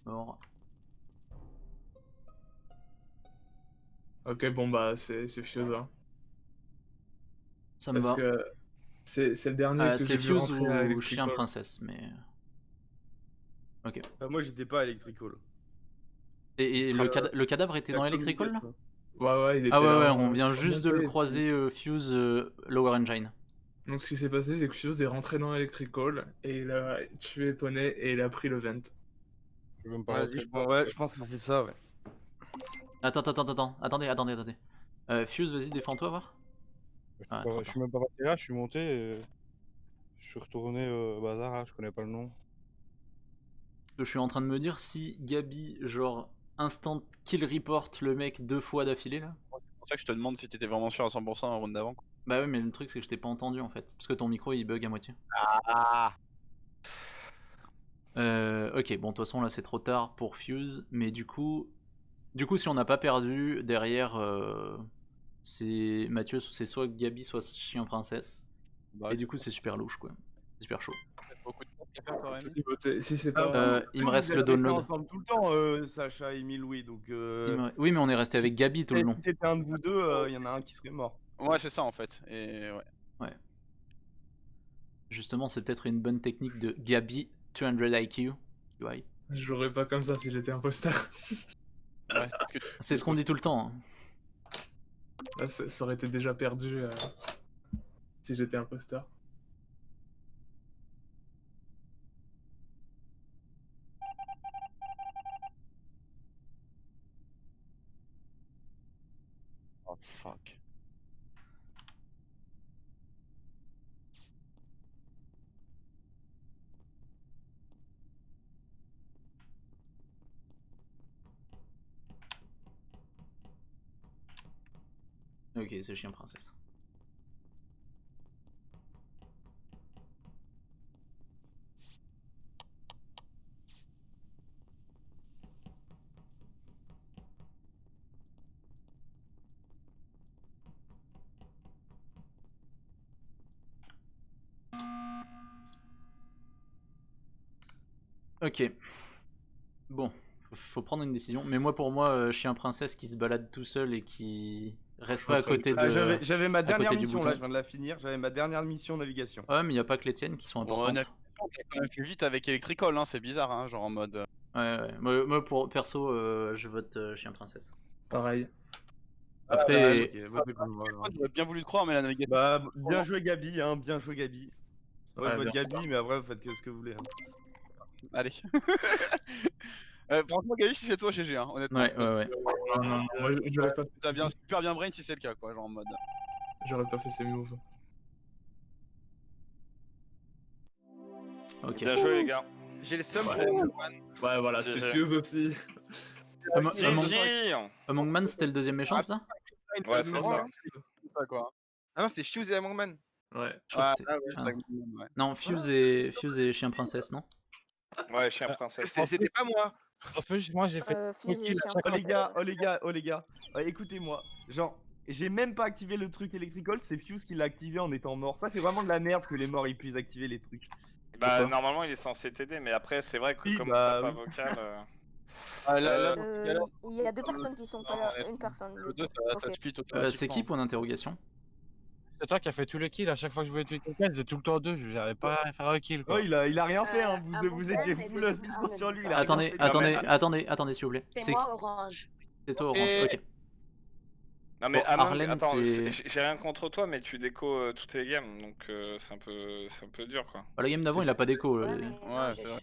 Mort. Ok, bon bah c'est Fuse. Hein. Ça me Parce va. que c'est le dernier que j'ai C'est vu Fuse rentrer à ou Electrical. Chien Princesse, mais. Ok. Moi j'étais pas à Electrical. Et le cadavre était dans Electrical là? Ouais, il était Ah ouais, là, on vient juste de le montait, croiser Fuse Lower Engine. Donc ce qui s'est passé, c'est que Fuse est rentré dans Electrical et il a tué Poney et il a pris le vent. Je veux me pas Vas-y, je pense que c'est ça, ouais. Attends, attendez. Fuse, vas-y, défends-toi, voir. Ah, Je suis même pas passé là, je suis monté et je suis retourné au bazar, là, je connais pas le nom. Je suis en train de me dire si Gabi, genre, instant kill report le mec 2 fois d'affilée là. C'est pour ça que je te demande si t'étais vraiment sûr à 100% en round d'avant. Bah ouais, mais le truc c'est que je t'ai pas entendu en fait. Parce que ton micro il bug à moitié. Ah. Ok, bon, de toute façon là c'est trop tard pour Fuse. Mais du coup si on n'a pas perdu, derrière c'est Mathieu, c'est soit Gabi, soit Chien Princesse. Bah, et du coup c'est super louche quoi. C'est super chaud. Beaucoup de choses à faire, toi, Rémi. Si c'est pas... il me reste le download. Ensemble tout le temps, Sacha et Louis, donc. Oui, mais on est resté avec Gabi tout le long. Si c'était un de vous deux, il y en a un qui serait mort. Ouais, c'est ça en fait. Et ouais. Justement, c'est peut-être une bonne technique de Gabi 200 IQ. Ouais. Je jouerais pas comme ça si j'étais imposteur. Ouais, c'est ce qu'on dit tout le temps. Hein. Là, ça aurait été déjà perdu si j'étais imposteur. Oh fuck. Ok, c'est Chien Princesse. Ok. Bon, faut prendre une décision. Mais moi, pour moi, Chien Princesse qui se balade tout seul et qui reste pas à côté de. J'avais ma dernière mission bouton. là, je viens de la finir. J'avais ma dernière mission navigation. Ouais, mais y a pas que les tiennes qui sont importantes. On a quand même fait vite avec Electrical, hein, c'est bizarre, hein, genre en mode. Ouais. Moi, pour perso, je vote Chien Princesse. Pareil. Après. J'aurais bien voulu te croire, mais la navigation. Bah, bien joué Gabi, hein, bien joué Gabi. Moi je Ouais, vote bien. Gabi, mais après vous faites ce que vous voulez. Hein. Allez. Franchement, Gabi, si c'est toi, GG, hein, honnêtement. Ouais. Non, moi j'aurais pas fait. Ça vient super bien brain si c'est le cas, quoi, genre en mode. J'aurais pas fait ces moves. Ok. Bien joué, les gars. J'ai le seum pour Amongman. Ouais, voilà, GG. c'était Fuse aussi. Among Man, c'était le deuxième méchant, c'est ça? Ouais, c'est ça. Quoi. Ah non, c'était Fuse et Amongman. Ouais. Je crois que c'était- ouais. Non, Fuse et Chien Princesse, non? Ouais, Chien Princesse. C'était pas moi. En plus, moi j'ai fait Fuse et tranquille à Chien chaque fois. Oh les gars, écoutez-moi. Genre, j'ai même pas activé le truc Electrical, c'est Fuse qui l'a activé en étant mort. Ça, c'est vraiment de la merde que les morts ils puissent activer les trucs. Bah, Pourquoi normalement, il est censé t'aider, mais après, c'est vrai que Oui, comme bah, t'as pas oui. vocal. Il y a deux personnes qui sont pas là. Une personne. Le 2, ça Ok. split automatiquement. C'est qui, point d'interrogation? C'est toi qui as fait tous les kills. À chaque fois que je voulais tuer quelqu'un, j'étais tout le temps 2. Je n'arrivais pas à faire un kill. Quoi. Oh, il a rien fait, hein. Vous Amongman étiez était full pas sur lui. Il a Attendez, rien fait. s'il vous plaît. C'est moi, Orange. C'est toi, Orange, Et- ok. Non, mais Bon, Among, Arlen, attends, c'est- j'ai rien contre toi, mais tu déco toutes les games, donc c'est un peu dur, quoi. Bah, la game d'avant, il a pas d'écho. Ouais, mais non, Ouais, c'est vrai.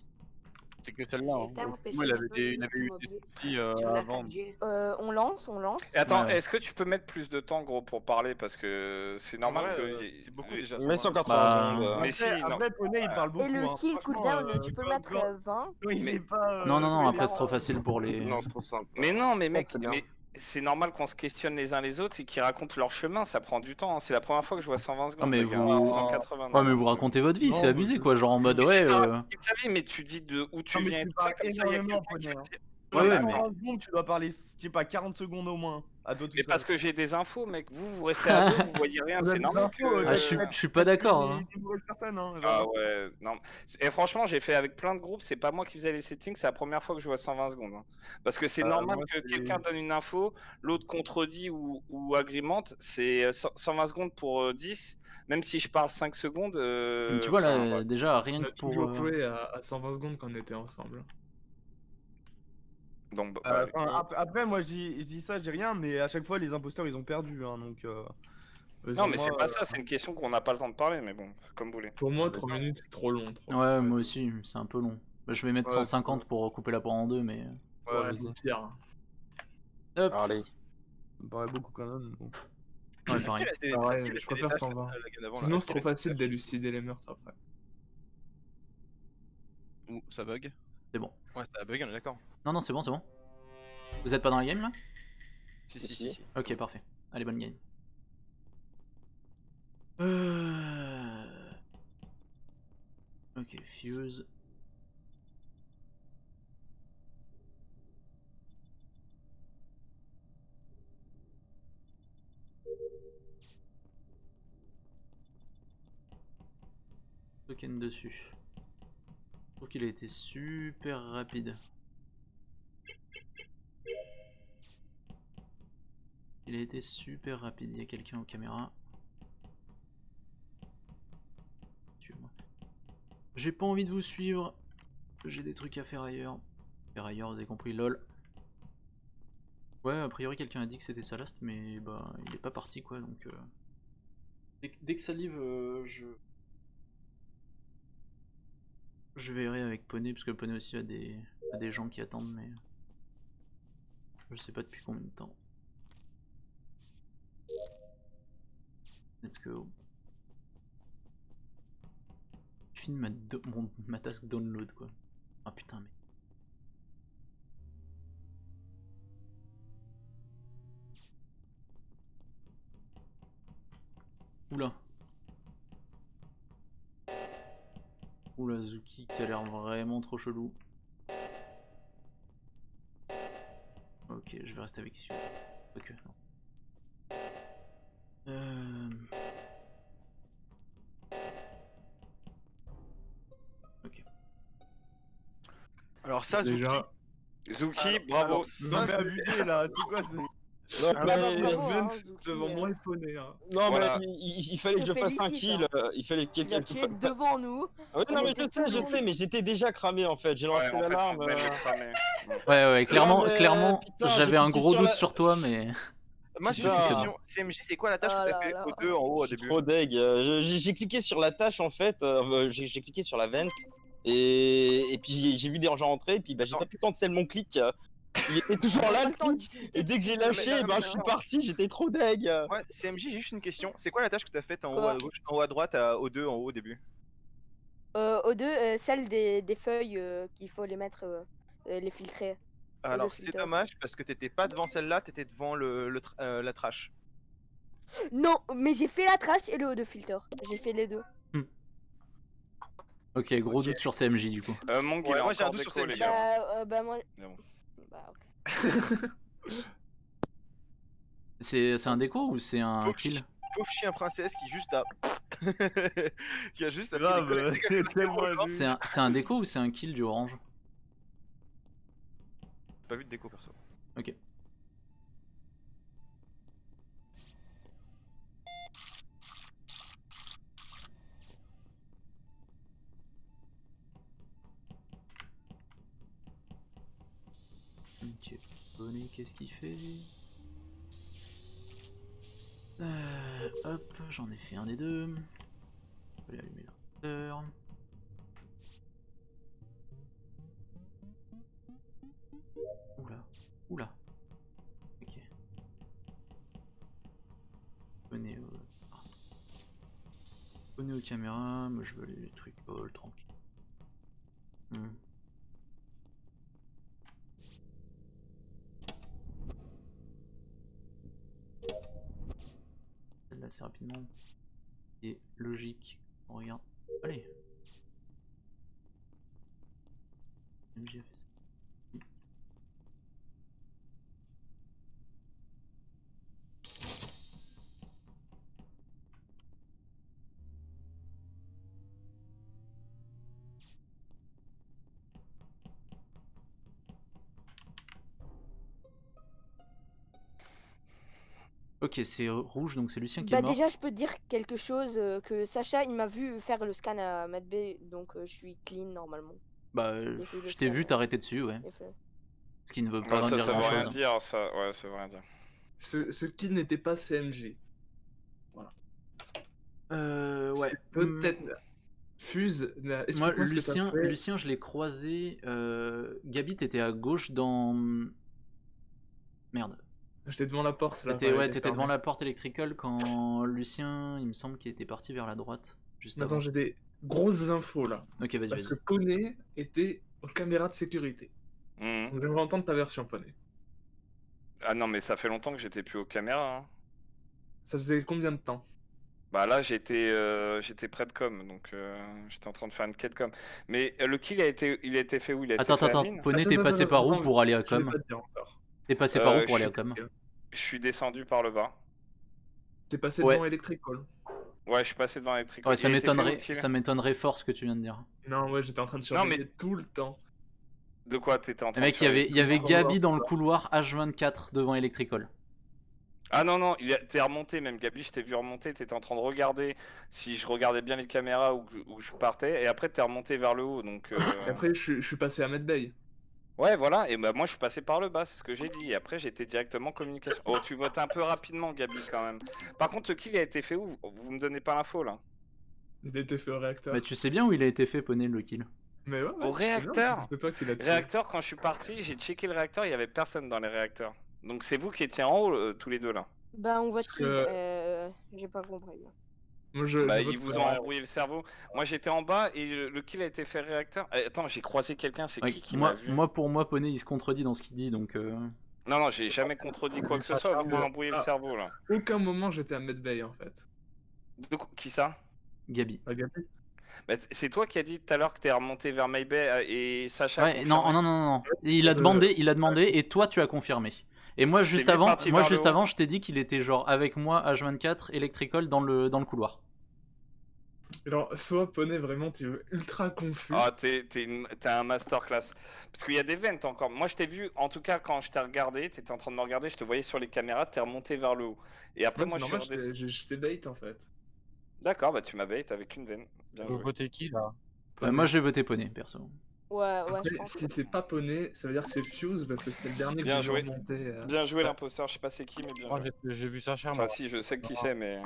C'est que celle-là. Hein. Putain, mon PC, Moi, il avait, maintenant, il avait eu mobile. des soucis Tu me l'as avant. 4G. On lance. Et attends, Ouais. est-ce que tu peux mettre plus de temps, gros, pour parler? Parce que c'est normal Ouais, que. c'est beaucoup déjà. Mais 120. 180 Bah, secondes. Mais si, non. Après, Poney, il parle beaucoup. Et le hein. kill Franchement, cooldown, tu peux quand- mettre quand- 20. quand il Mais- est pas, Non, quand il est après c'est trop pas- facile pour les. Non, c'est trop simple. Mais non, mais mec, c'est bien. mais c'est normal qu'on se questionne les uns les autres, c'est qu'ils racontent leur chemin, ça prend du temps. Hein. C'est la première fois que je vois 120 secondes. mais les gars, vous- 180. Ouais, mais vous racontez votre vie, Non, c'est abusé mais- quoi, genre en mode Mais ouais. c'est pas raconter ta vie, mais tu dis de où tu Non, mais viens et tu tout ça, parles comme ça, il y a énormément, quelqu'un qui Poney, va hein. te dire. Dans Ouais, les ouais, mais- 120 secondes, tu dois parler, je sais pas, 40 secondes au moins. À toi tout Mais seul. parce que j'ai des infos, mec. Vous restez à deux, vous voyez rien, Vous c'est avez normal des infos, que. Ah, je suis pas d'accord. Hein. Des mauvaises personnes, hein. Ah genre. ouais, non. Et franchement, j'ai fait avec plein de groupes, c'est pas moi qui faisais les settings, c'est la première fois que je vois 120 secondes. Hein. Parce que c'est normal moi, que c'est- quelqu'un donne une info, l'autre contredit ou agrémente, c'est 120 secondes pour 10, même si je parle 5 secondes. Mais tu vois là, enfin, ouais. déjà rien On que a pour. toujours joué à 120 secondes quand on était ensemble. Donc, bah, Après, moi, je dis ça, j'ai rien, mais à chaque fois, les imposteurs, ils ont perdu, hein, donc. non, mais moi, c'est pas ça, c'est une question qu'on n'a pas le temps de parler, mais bon, comme vous voulez. Pour moi, 3 minutes, c'est trop long. 3 Ouais, minutes. moi aussi, c'est un peu long. Bah, je vais mettre Ouais, 150 pour couper la poire en deux, mais. Ouais, vas-y. c'est pire. Hop. Allez. Ça me paraît beaucoup quand même. Bon. Ouais, pareil. C'était Ah ouais, tranquille, je c'était préfère des tâches, 120. la gamme d'avant, là. Sinon, c'est trop facile d'élucider les meurtres après. Ouh, ça bug. C'est bon. Ouais, ça a bugué, on est d'accord. Non, non, c'est bon, c'est bon. Vous êtes pas dans la game là? Si. Ok, parfait. Allez, bonne game. Ok, fuse. Token dessus. Je trouve qu'il a été super rapide. Il a été super rapide. Il y a quelqu'un aux caméras. Suivez-moi. J'ai pas envie de vous suivre. J'ai des trucs à faire ailleurs. Faire ailleurs, vous avez compris, lol. Ouais, a priori quelqu'un a dit que c'était Salast, mais bah il est pas parti quoi, donc dès que ça live, je verrai avec Poney, parce que Poney aussi a des gens qui attendent, mais je sais pas depuis combien de temps. Let's go. Je finis ma task download quoi. Ah putain, mais. Oula. Oula, Zuki qui a l'air vraiment trop chelou. Ok, je vais rester avec celui-là. Ok, non. Ok. Alors ça, Zuki, Déjà, Zuki, bravo. alors, Non, mais abusé là, c'est quoi ce. Non, Ah, mais- bravo, hein, Vince, Zuki, devant moi, il poney. Hein. non, Voilà. mais il fallait que Je je fasse un félicite, kill. hein. Il fallait Tu qu'il l'as tué devant nous. Ouais, non, On mais était je tous sais, mais j'étais déjà cramé en fait. J'ai Ouais, lancé en fait, l'alarme. on devait être cramé. Ouais, clairement, mais clairement, putain, j'avais j'ai un cliqué gros sur doute la- sur toi, mais. moi j'ai une Putain. question. CMJ, c'est quoi la tâche Oh que là t'as fait là. aux deux en haut au Je suis début? trop deg. J'ai cliqué sur la tâche en fait. J'ai cliqué sur la vent. Et puis j'ai vu des gens rentrer. Et puis bah, j'ai pas pu cancel mon clic. Il était toujours On a là pas le le temps de clic. discuter. Et dès que j'ai Non, lâché, mais- bah, je suis parti. J'étais trop deg. Ouais, CMJ, j'ai juste une question. C'est quoi la tâche que t'as faite en haut Quoi à gauche, en haut à droite, aux deux en haut au début? Aux deux, celle des feuilles qu'il faut les mettre, les filtrer. Alors deux c'est filters. dommage parce que t'étais pas devant celle-là, t'étais devant la trash. Non, mais j'ai fait la trash et le haut de filter. J'ai fait les deux. Ok, gros Ok. doute sur CMJ du coup. Monk, il Ouais, a moi, j'ai un encore doute sur déco, les CMJ. gars. Bah moi. Mais bon. Bah ok. C'est un déco ou c'est un Pauvre kill? Pauvre chien princesse qui juste a. qui a juste Grave, c'est tellement J'ai abusé. C'est un déco ou c'est un kill du orange? pas vu de déco perso. Ok. Ok, Bonnet, qu'est-ce qu'il fait? Hop, j'en ai fait un des deux. Je vais allumer l'ordinateur. Oula. Ok. Venez aux caméras, moi je veux les trucs tranquille. Celle-là assez rapidement. Et logique. On regarde. Allez. MJ a fait ça. Ok, c'est rouge, donc c'est Lucien qui est Bah mort. déjà, je peux te dire quelque chose, que Sacha, il m'a vu faire le scan à MedB, donc je suis clean normalement. Bah, J'ai fait le je t'ai scan, vu t'arrêter dessus, ouais. j'ai fait. Ce qui ne veut Ouais, pas ça dire veut grand rien chose. dire, ça. Ouais, ça veut rien dire. Ce qui n'était pas CMG. Voilà. Ouais. C'est peut-être. Fuse, Moi, explique-moi ce que t'as fait. Lucien, je l'ai croisé. Gabi, t'étais à gauche dans. Merde. J'étais devant la porte là. T'étais devant la porte électrical quand Lucien, il me semble qu'il était parti vers la droite. Juste avant. Attends, j'ai des grosses infos là. Ok, vas-y, Parce vas-y. que Poney était aux caméras de sécurité. Donc j'aimerais entendre ta version, Poney. Ah non, mais ça fait longtemps que j'étais plus aux caméras. Hein. Ça faisait combien de temps? Bah là, j'étais près de com, donc j'étais en train de faire une quête com. Mais le kill il a été fait où? Il a été fait Attends, admin Poney, t'es passé par où pour aller à Je vais com? pas te dire encore. T'es passé par où pour aller à com? Je suis descendu par le bas. T'es passé Ouais. devant Electrical. Ouais, je suis passé devant Electrical. Ouais, Il a été fait où, le ça kill m'étonnerait fort ce que tu viens de dire. Non, ouais, j'étais en train de Non, mais- surveiller tout le temps. De quoi t'étais en train Mec, de faire il y avait Gabi dans le couloir H24 devant Electrical. Ah non, t'es remonté même, Gabi, je t'ai vu remonter, t'étais en train de regarder si je regardais bien les caméras ou que je partais, et après t'es remonté vers le haut, donc... Et après, je suis passé à Medbay. Ouais, voilà, et bah moi je suis passé par le bas, c'est ce que j'ai dit, et après j'étais directement communication. Oh, tu votes un peu rapidement, Gabi, quand même. Par contre, ce kill a été fait où? Vous me donnez pas l'info, là? Il a été fait au réacteur. Bah, tu sais bien où il a été fait, Poney, le kill. Mais ouais, Au réacteur? C'est toi qui l'as tué. Réacteur, quand je suis parti, j'ai checké le réacteur, il y avait personne dans les réacteurs. Donc c'est vous qui étiez en haut, tous les deux, là. Bah on vote qui? que- J'ai pas compris. Là. Moi, je Bah, vote ils vous pour- ont embrouillé le cerveau. Moi j'étais en bas et le kill a été fait réacteur. Attends, j'ai croisé quelqu'un, c'est Ouais, qui m'a vu? pour moi, Poney, il se contredit dans ce qu'il dit, donc... Non, j'ai jamais contredit quoi que ce soit, vous vous embrouillez le cerveau là. Aucun moment j'étais à Medbay en fait. Qui ça? Gabi. Pas Gabi. Bah, c'est toi qui as dit tout à l'heure que t'es remonté vers Maybay et Sacha. a Ouais, non, confirmé. non. Il a demandé et toi tu as confirmé. Et moi juste vite avant, parti vers le haut. je t'ai dit qu'il était genre avec moi H24 Electrical dans le couloir. Alors, soit Poney, vraiment, tu es ultra confus. Ah, t'es un masterclass. Parce qu'il y a des ventes encore. Moi, je t'ai vu, en tout cas, quand je t'ai regardé, t'étais en train de me regarder, je te voyais sur les caméras, t'es remonté vers le haut. Et après, Non, moi, c'est je suis normal, redescendu. je t'ai bait en fait. D'accord, bah tu m'as bait avec une veine. Bien Vous joué. votez qui là? Moi j'ai voté Poney perso. Ouais, Après, je pense. si c'est pas Poney, ça veut dire que c'est Fuse parce que c'était le dernier Bien que j'ai joué. remonté. Bien joué l'imposteur, je sais pas c'est qui, mais bien Moi joué. j'ai vu Sacha. Enfin, si, je sais qui c'est, mais.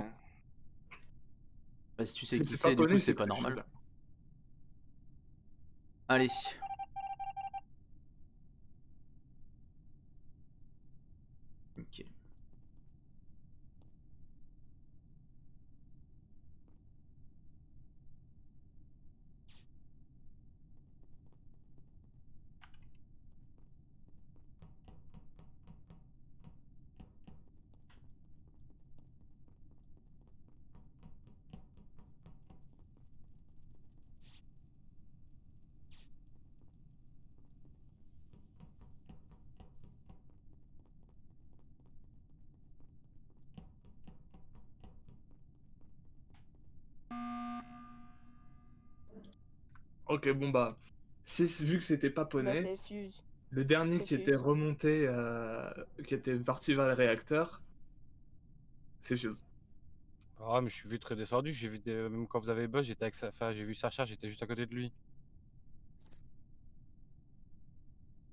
Bah, si tu sais Si qui c'est pas c'est, du Poney, coup c'est c'est pas plus normal. Fuse. Allez. Ok. Ok, bon bah, vu que c'était pas Bah, Poney, c'est Fuse. le dernier C'est qui Fuse. était remonté, qui était parti vers le réacteur, c'est Fuse. Ah, mais je suis vite redescendu. J'ai vu même quand vous avez buzz, j'étais avec enfin, j'ai vu Sacha, j'étais juste à côté de lui.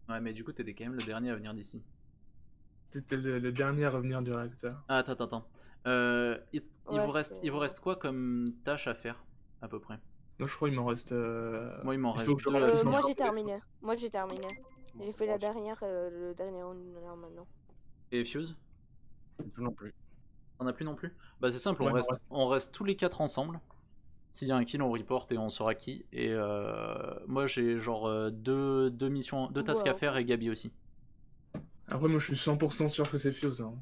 Ouais, mais du coup t'étais quand même le dernier à venir d'ici. T'étais le dernier à revenir du réacteur. Ah, attends. Il Ouais, vous reste quoi comme tâche à faire à peu près? Moi je crois qu'il m'en reste. Moi il m'en il reste faut que je deux. remplisse Moi encore j'ai des terminé. Moi j'ai terminé. J'ai fait la dernière, le dernier round là maintenant. Et Fuse? Non plus. T'en as plus non plus? Bah c'est simple, Ouais, on reste tous les 4 ensemble. S'il y a un kill, on report et on saura qui. Et moi j'ai genre deux missions, 2 tasks à Wow. faire et Gabi aussi. Après, moi, je suis 100% sûr que c'est Fuse. Hein.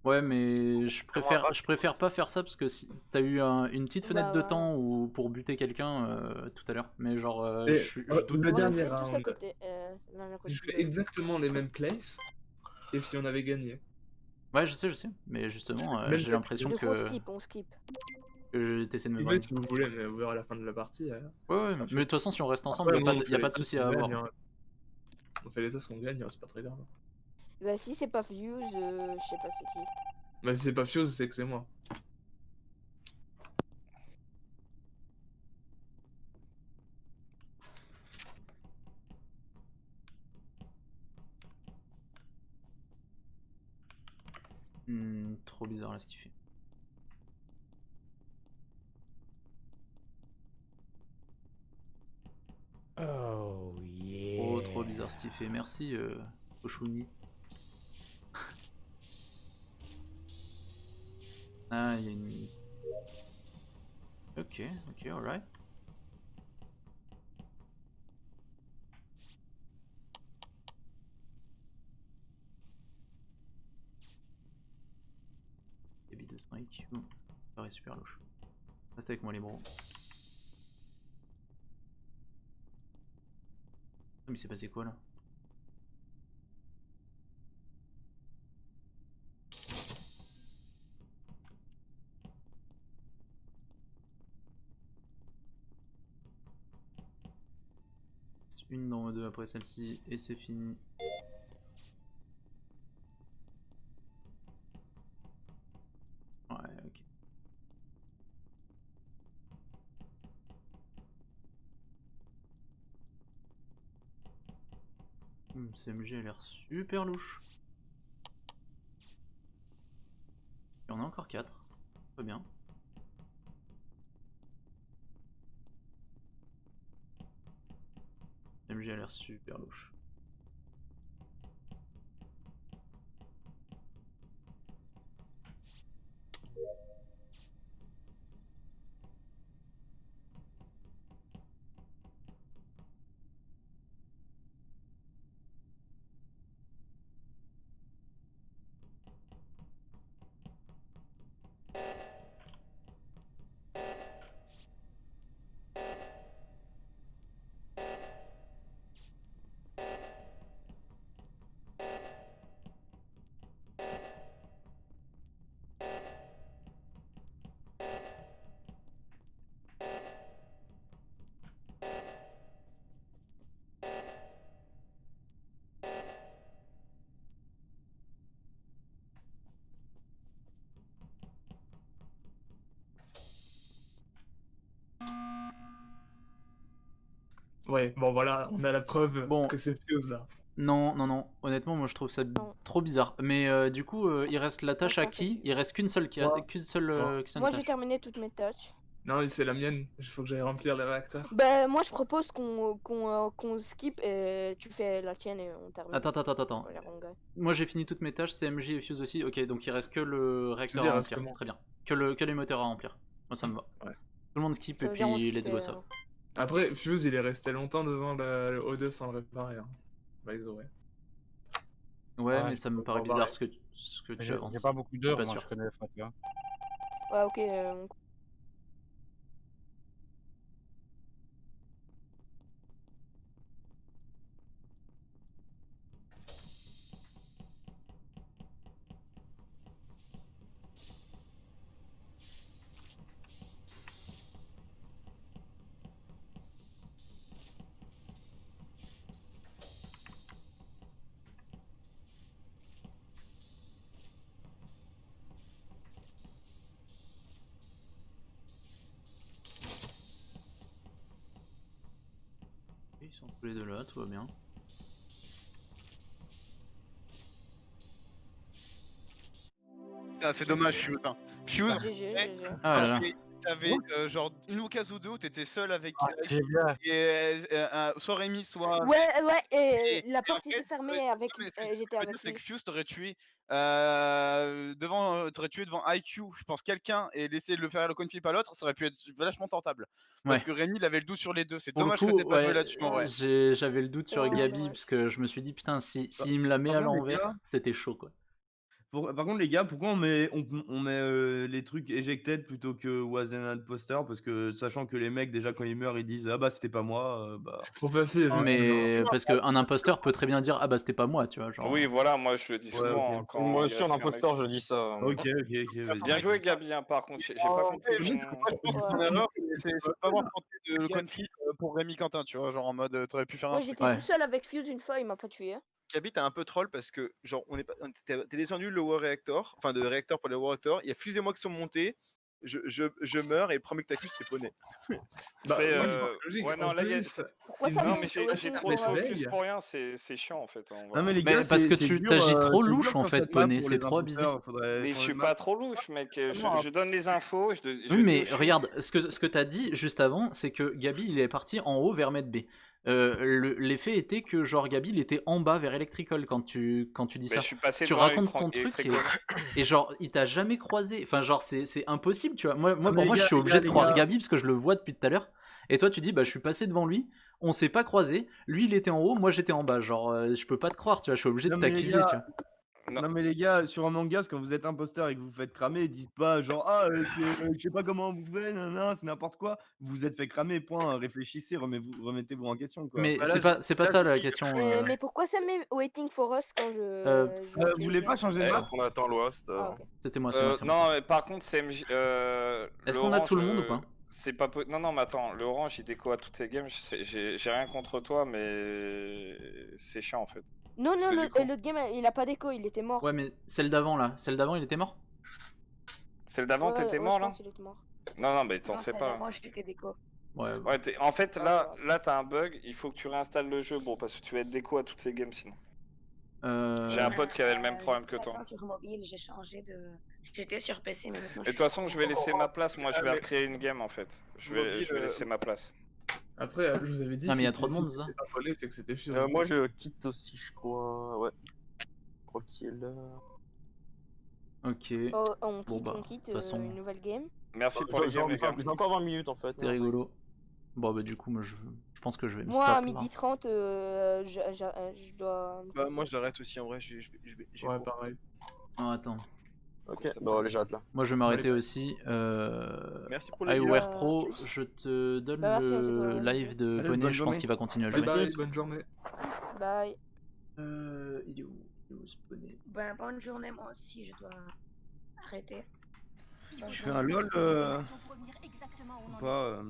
Ouais, mais je préfère pas faire ça parce que si t'as eu une petite fenêtre de temps ou pour buter quelqu'un tout à l'heure. Mais genre, je doute. Le On dernier restait tous à round, côté. l'un à côté j'ai fait de- exactement les mêmes places. Et puis on avait gagné. Ouais, je sais. Mais justement, Même j'ai fait, l'impression Donc que, on skip. que t'essaies de me En vanner. fait, si vous voulez, mais on verra à la fin de la partie. Ouais, ça ouais, sera mais fait. de toute façon, si on reste ensemble, Après, y moi, a pas de les souci tasks à qu'on avoir. gagne, hein. On fait les tasks qu'on gagne, c'est pas très grave. Bah si c'est pas Fuse, je sais pas c'est qui. Bah, si c'est pas Fuse, c'est que c'est moi. Trop bizarre là ce qu'il fait. Oh yeah. Trop bizarre ce qu'il fait. Merci Oshuni. Ah, il y a une. Ok, alright. Gabi 200 IQ. Ça paraît super louche. Reste avec moi les bros. Mais il s'est passé quoi là? Une dans deux après celle-ci et c'est fini. Ouais, ok. CMG a l'air super louche. Il y en a encore 4. Pas bien. CMG a l'air super louche. Ouais, bon voilà, on a la preuve Bon. que c'est Fuse là. Non. Honnêtement, moi je trouve ça trop bizarre. Mais du coup, il reste la tâche à qui? Il reste qu'une seule Moi j'ai tâche. terminé toutes mes tâches. Non, c'est la mienne. Il faut que j'aille remplir les réacteurs. Bah moi je propose qu'on skip et tu fais la tienne et on termine. Attends. Voilà, on gagne. Moi j'ai fini toutes mes tâches, CMJ et Fuse aussi. Ok, donc il reste que le réacteur dis, à il reste remplir. que moi. Très bien. Que les moteurs à remplir. Moi ça me va. Ouais. Tout le monde skip Ça et veut dire on puis skip let's go ça. Après, Fuse, il est resté longtemps devant le O2 sans le réparer. Hein. Bah, ils auraient. Ouais, mais ça me paraît bizarre ce que tu avances. J'ai pas beaucoup d'heures, Pas moi sûr. je connais Fatia. Ouais ok. Ils sont tous les deux là, tout va bien. Ah, c'est dommage, Fuse. Hein. Fuse, GG. Ah là là. t'avais genre une occasion ou deux où t'étais seul avec J'ai bien. soit Rémi, soit. Ouais, et la en porte fait, était fermée avec. mais ce que J'étais je veux dire, avec c'est que lui. Fuse t'aurais tué t'aurais tué devant IQ, je pense, quelqu'un et laisser le faire le coin flip à l'autre, ça aurait pu être vachement tentable. Parce Ouais. que Rémi, il avait le doute sur les deux. C'est Pour le dommage coup, que t'aies pas joué ouais, là-dessus en vrai. j'avais le doute sur Ouais, Gabi dommage. parce que je me suis dit putain, s'il me la met à Par contre, les l'envers, gars, c'était chaud quoi. Par contre, les gars, pourquoi on met les trucs ejected plutôt que was an imposter? Parce que sachant que les mecs, déjà, quand ils meurent, ils disent ah bah c'était pas moi. Bah. C'est trop facile. Ah, Mais parce qu'un imposteur peut très bien dire ah bah c'était pas moi, tu vois. Genre... Oui, voilà, moi je le dis Ouais, souvent ok. quand. Moi il aussi, en reste qu'un mec. imposteur, je dis ça. Ok, vas-y. Bien joué, Gabi, hein, par contre, j'ai pas compris. Je pense que ton erreur, c'est de pas avoir tenté le coin flip pour Rémi Quentin, tu vois, genre en mode t'aurais pu faire un Moi truc. j'étais Ouais. tout seul avec Fuse une fois, il m'a pas tué. Hein. Gabi, t'es un peu troll parce que, genre, t'es descendu le Lower Reactor, enfin de réacteur pour le Lower Reactor, il y a Fuse et moi qui sont montés, je meurs et le premier que t'accuses, c'est Poney. Bah, Fait, oui, ouais, logique. non, En là, il y a- plus, Pourquoi il ça me Non, me mais met j'ai waiting trop de for us? focus pour rien, c'est chiant en fait. Non, mais les Mais gars, parce que c'est tu dur, t'agis trop c'est louche dur en sur fait, cette map Poney, pour c'est les trop abusé. imposteurs, faudrait Mais je changer suis de pas map. trop louche, mec. non, Je donne les infos, je Oui, dis mais où je suis. regarde, ce que t'as dit juste avant, c'est que Gabi il est parti en haut vers Med B. L'effet était que genre Gabi il était en bas vers Electrical quand tu dis Mais ça. je suis passé Tu devant racontes ton truc Electrical. et genre il t'a jamais croisé. Enfin genre c'est impossible, tu vois. Moi mais pour les moi je gars, suis les obligé gars, de les croire gars. Gabi parce que je le vois depuis tout à l'heure. Et toi tu dis bah je suis passé devant lui, on s'est pas croisé. Lui il était en haut, moi j'étais en bas. Genre je peux pas te croire, tu vois. Je suis obligé de Non, mais les t'accuser, gars, tu vois. Non. Non mais les gars, sur Among Us, quand vous êtes imposteur et que vous vous faites cramer, ils disent pas genre ah je sais pas comment vous faites, non, c'est n'importe quoi. Vous vous êtes fait cramer, point. Réfléchissez, remettez-vous en question quoi. Mais Enfin, là, c'est pas ça la question. Mais pourquoi ça met waiting for us quand vous voulez pas changer de Eh, map? On attend l'Ouest. Ah, ok. C'était moi, c'est moi. Non, mais par contre, c'est MJ. Est-ce qu'on a tout le monde ou pas? C'est pas Non, non, mais attends, le orange il déco à toutes ses games. J'ai rien contre toi, mais c'est chiant en fait. Non, Parce non, que du coup- l'autre game il a pas d'écho, il était mort. Ouais, mais celle d'avant là, celle d'avant il était mort. Celle d'avant, t'étais mort je là? pense qu'il était mort. Non, non, mais t'en Non, sais c'est pas. avant, je fais que déco. Ouais. Ouais, en fait, là t'as un bug, il faut que tu réinstalles le jeu, bon, parce que tu vas être déco à toutes ces games sinon. J'ai un pote qui avait le même problème que toi. Sur mobile, j'ai changé de. J'étais sur PC, mais maintenant. Et de toute façon, je vais laisser ma place, moi je vais recréer une game en fait. Je vais laisser ma place. Après, je vous avais dit. Non, mais il y a si trop de monde, si ça. c'était pas volé, c'est que c'était Fuse. Moi, je quitte aussi, je crois. Ouais. Je crois qu'il est là. Ok. Oh, on quitte, bah, on quitte de toute façon- une nouvelle game. Merci pour les games, les gars. J'ai encore 20 minutes en fait. C'était rigolo. Bon, bah, du coup, moi je pense que je vais me Moi, stop, à là. 12h30, je dois. me Bah, coucher. moi j'arrête aussi en vrai, j'ai Ouais, cours. pareil. Oh, attends. Ok, bon, allez, j'arrête là. Moi je vais m'arrêter aussi. Merci pour le iWare live. Pro, je te donne Bah, merci, c'est le toi. live de Allez, Poney, bonne je pense journée. qu'il va continuer à Bye jouer. bye, bonne journée. Bye. Il est où ce Poney? Ben, bonne journée, moi aussi, je dois arrêter. Bonne Je fais un journée. lol ou pas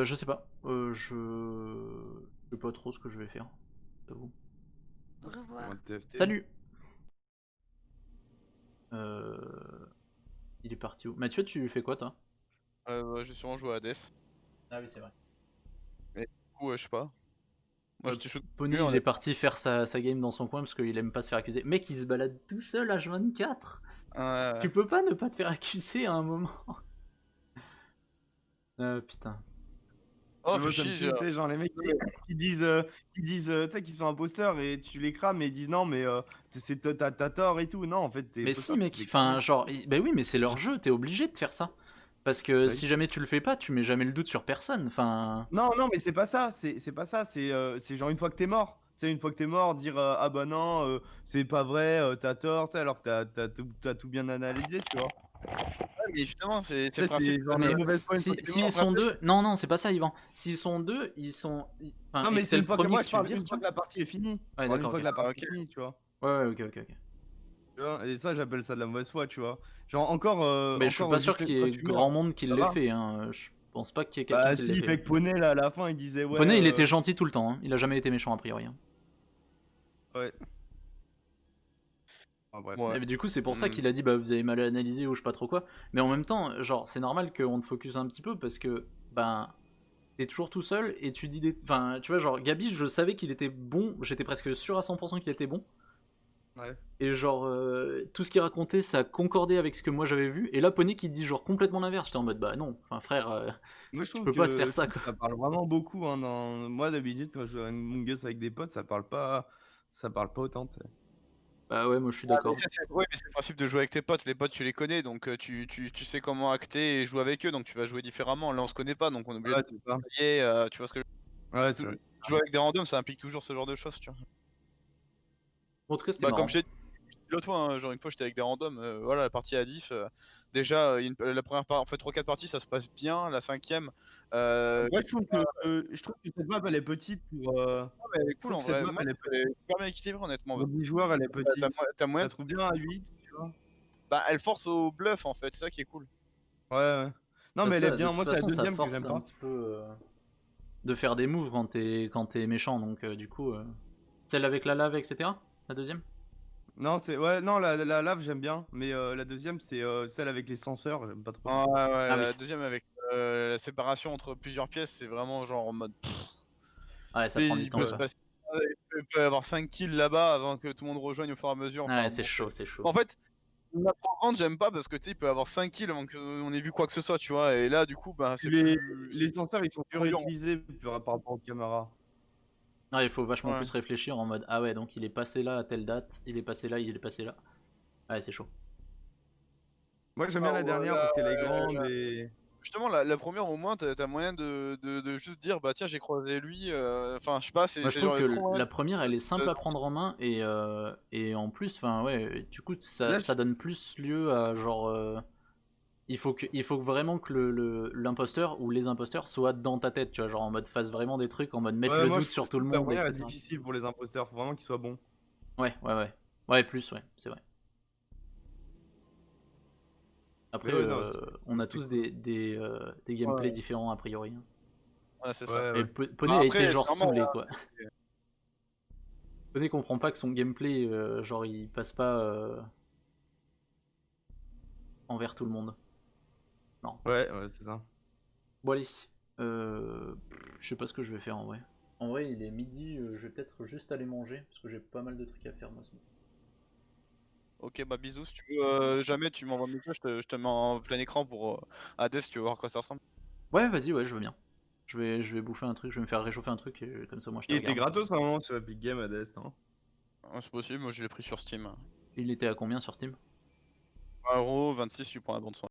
Je sais pas. Je sais pas trop ce que je vais faire. J'avoue. Au revoir. Salut. Il est parti où? Mathieu, tu fais quoi toi? J'ai sûrement joué à Death. Ah oui, c'est vrai. Mais du coup, je sais pas. Moi, j'étais chaud. Poney, il est parti faire sa game dans son coin parce qu'il aime pas se faire accuser. Mec, il se balade tout seul H24. Tu peux pas ne pas te faire accuser à un moment. Putain. Oh, Moi, ça me tue, tu sais, genre les mecs qui disent, tu sais, qu'ils sont imposteurs et tu les crames et ils disent non, mais t'as tort et tout. Non, en fait, t'es Mais imposteur, si, tu mec, les enfin, crames. genre, bah oui, mais c'est leur jeu, t'es obligé de faire ça. Parce que Oui. si jamais tu le fais pas, tu mets jamais le doute sur personne. Enfin. Non, non, mais c'est pas ça. C'est pas ça. C'est genre une fois que t'es mort. Tu sais, une fois que t'es mort, dire ah bah non, c'est pas vrai, t'as tort, tu sais, alors que t'as tout bien analysé, tu vois. Ouais, mais justement, c'est Tu sais, le principe. genre Mais la mauvaise pointe si, quand t'es s'ils mort. sont deux, non, c'est pas ça, Yvan. S'ils sont deux, ils sont. Enfin, Non, et mais que c'est le une fois que premier moi que je tu parle vires, une fois que la partie est finie. Ouais, Je parle une d'accord, fois ok. que la partie est finie, tu vois. Ouais, ok. Tu vois, et ça, j'appelle ça de la mauvaise foi, tu vois. Genre encore. Mais je suis encore pas sûr juste qu'il y quand ait tu grand meurs, monde qui ça l'ait va. fait. Hein. Je pense pas qu'il y ait quelqu'un Bah qui l'ait si, fait. mec, Poney là à la fin il disait ouais. Poney, il était gentil tout le temps. Hein. Il a jamais été méchant a priori. Hein. Ouais. Ah, bref. Et du coup, c'est pour ça Hmm. qu'il a dit bah vous avez mal analysé ou je sais pas trop quoi. Mais en même temps, genre, c'est normal qu'on te focus un petit peu parce que ben t'es toujours tout seul et tu dis des. Enfin, tu vois, genre Gabi, je savais qu'il était bon. J'étais presque sûr à 100% qu'il était bon. Ouais. Et genre, tout ce qu'il racontait, ça concordait avec ce que moi j'avais vu. Et là, Pony qui dit genre complètement l'inverse. J'étais en mode, bah non, enfin frère, Moi, je tu trouve peux pas te faire que ça quoi. ça parle vraiment beaucoup. Hein, moi, d'habitude, quand je joue à Among Us avec des potes, ça parle pas autant. Tu sais. Bah ouais, moi je suis Ah, d'accord. mais ouais, mais c'est le principe de jouer avec tes potes. Les potes, tu les connais, donc tu sais comment acter et jouer avec eux, donc tu vas jouer différemment. Là, on se connaît pas, donc on est obligé Ouais, de c'est ça. travailler, tu vois ce que Ouais, c'est jouer avec des randoms, ça implique toujours ce genre de choses, tu vois. En tout cas, c'était Bah, comme marrant. je t'ai dit l'autre fois, hein, genre une fois j'étais avec des randoms, voilà, la partie à 10, déjà, la première on fait 3-4 parties, ça se passe bien. La 5ème, Moi, je trouve que cette map, elle est petite pour. non, mais elle est Je cool trouve en que cette vrai. map, Moi, elle je est trouve qu'elle petite. est super bien équilibrée, honnêtement. Pour 10 joueurs, elle est petite. T'as moyen Je de... trouve bien à 8, tu vois. Bah, elle force au bluff en fait, c'est ça qui est cool. Ouais, ouais. Non, Bah mais elle est ça, de bien. toute Moi, c'est la façon, ça deuxième que force j'aime un pas. petit peu de faire des moves quand t'es méchant. Donc du coup, celle avec la lave, etc. La deuxième. Non, ouais, non, la lave, j'aime bien. Mais la deuxième, c'est celle avec les censeurs. J'aime pas trop. Ouais, ouais, Ah oui. la deuxième avec la séparation entre plusieurs pièces, c'est vraiment genre en mode. Ouais, ça Tu sais, prend du il temps peut se quoi. passer. Il peut y avoir 5 kills là-bas avant que tout le monde rejoigne au fur et à mesure. Ouais, Enfin, c'est bon, chaud, c'est chaud. En fait, la prendre, j'aime pas parce que tu sais, il peut avoir 5 kills avant qu'on ait vu quoi que ce soit, tu vois. Et là, du coup, bah, c'est Les, plus. les senseurs, ils sont durs à dur. utiliser par rapport aux caméras. Non, il faut vachement Ouais. plus réfléchir en mode ah ouais, donc il est passé là à telle date, il est passé là, il est passé là. Ouais, c'est chaud. Moi, j'aime bien la dernière parce qu'elle est grande et. Justement, la première, au moins, t'as moyen de juste dire, bah tiens, j'ai croisé lui. Enfin, je sais pas, Moi, je c'est trouve genre que trop moyen. la première, elle est simple à prendre en main et en plus, enfin ouais, du coup, Là, ça donne plus lieu à genre. Il faut vraiment que l'imposteur ou les imposteurs soient dans ta tête, tu vois, genre en mode fasse vraiment des trucs, en mode mettre ouais, le moi, doute sur je tout le trouve que la monde, première est etc. difficile pour les imposteurs. Faut vraiment qu'ils soient bons. Ouais, ouais, ouais. Ouais, plus, ouais, c'est vrai. Mais Après, ouais, non, on a c'était tous cool. des gameplays différents a priori. Hein. Ouais, c'est ça. Ouais, Et ouais. Poney Bah, a été après, c'est genre normal. saoulé quoi. Poney comprend pas que son gameplay, genre il passe pas envers tout le monde. Non. Ouais, ouais, c'est ça. Bon allez, je sais pas ce que je vais faire en vrai. En vrai, il est midi, je vais peut-être juste aller manger parce que j'ai pas mal de trucs à faire moi. Ok, bah bisous. Si tu veux, jamais tu m'envoies un message, je te mets en plein écran pour Hades, tu veux voir à quoi ça ressemble. Ouais, vas-y, ouais, je veux bien. Je vais bouffer un truc, je vais me faire réchauffer un truc et comme ça moi je te Il était regarde. gratos à un moment sur Epic Game Hades, non? C'est possible, moi je l'ai pris sur Steam. Il était à combien sur Steam? 1€, 26, tu prends la bande son.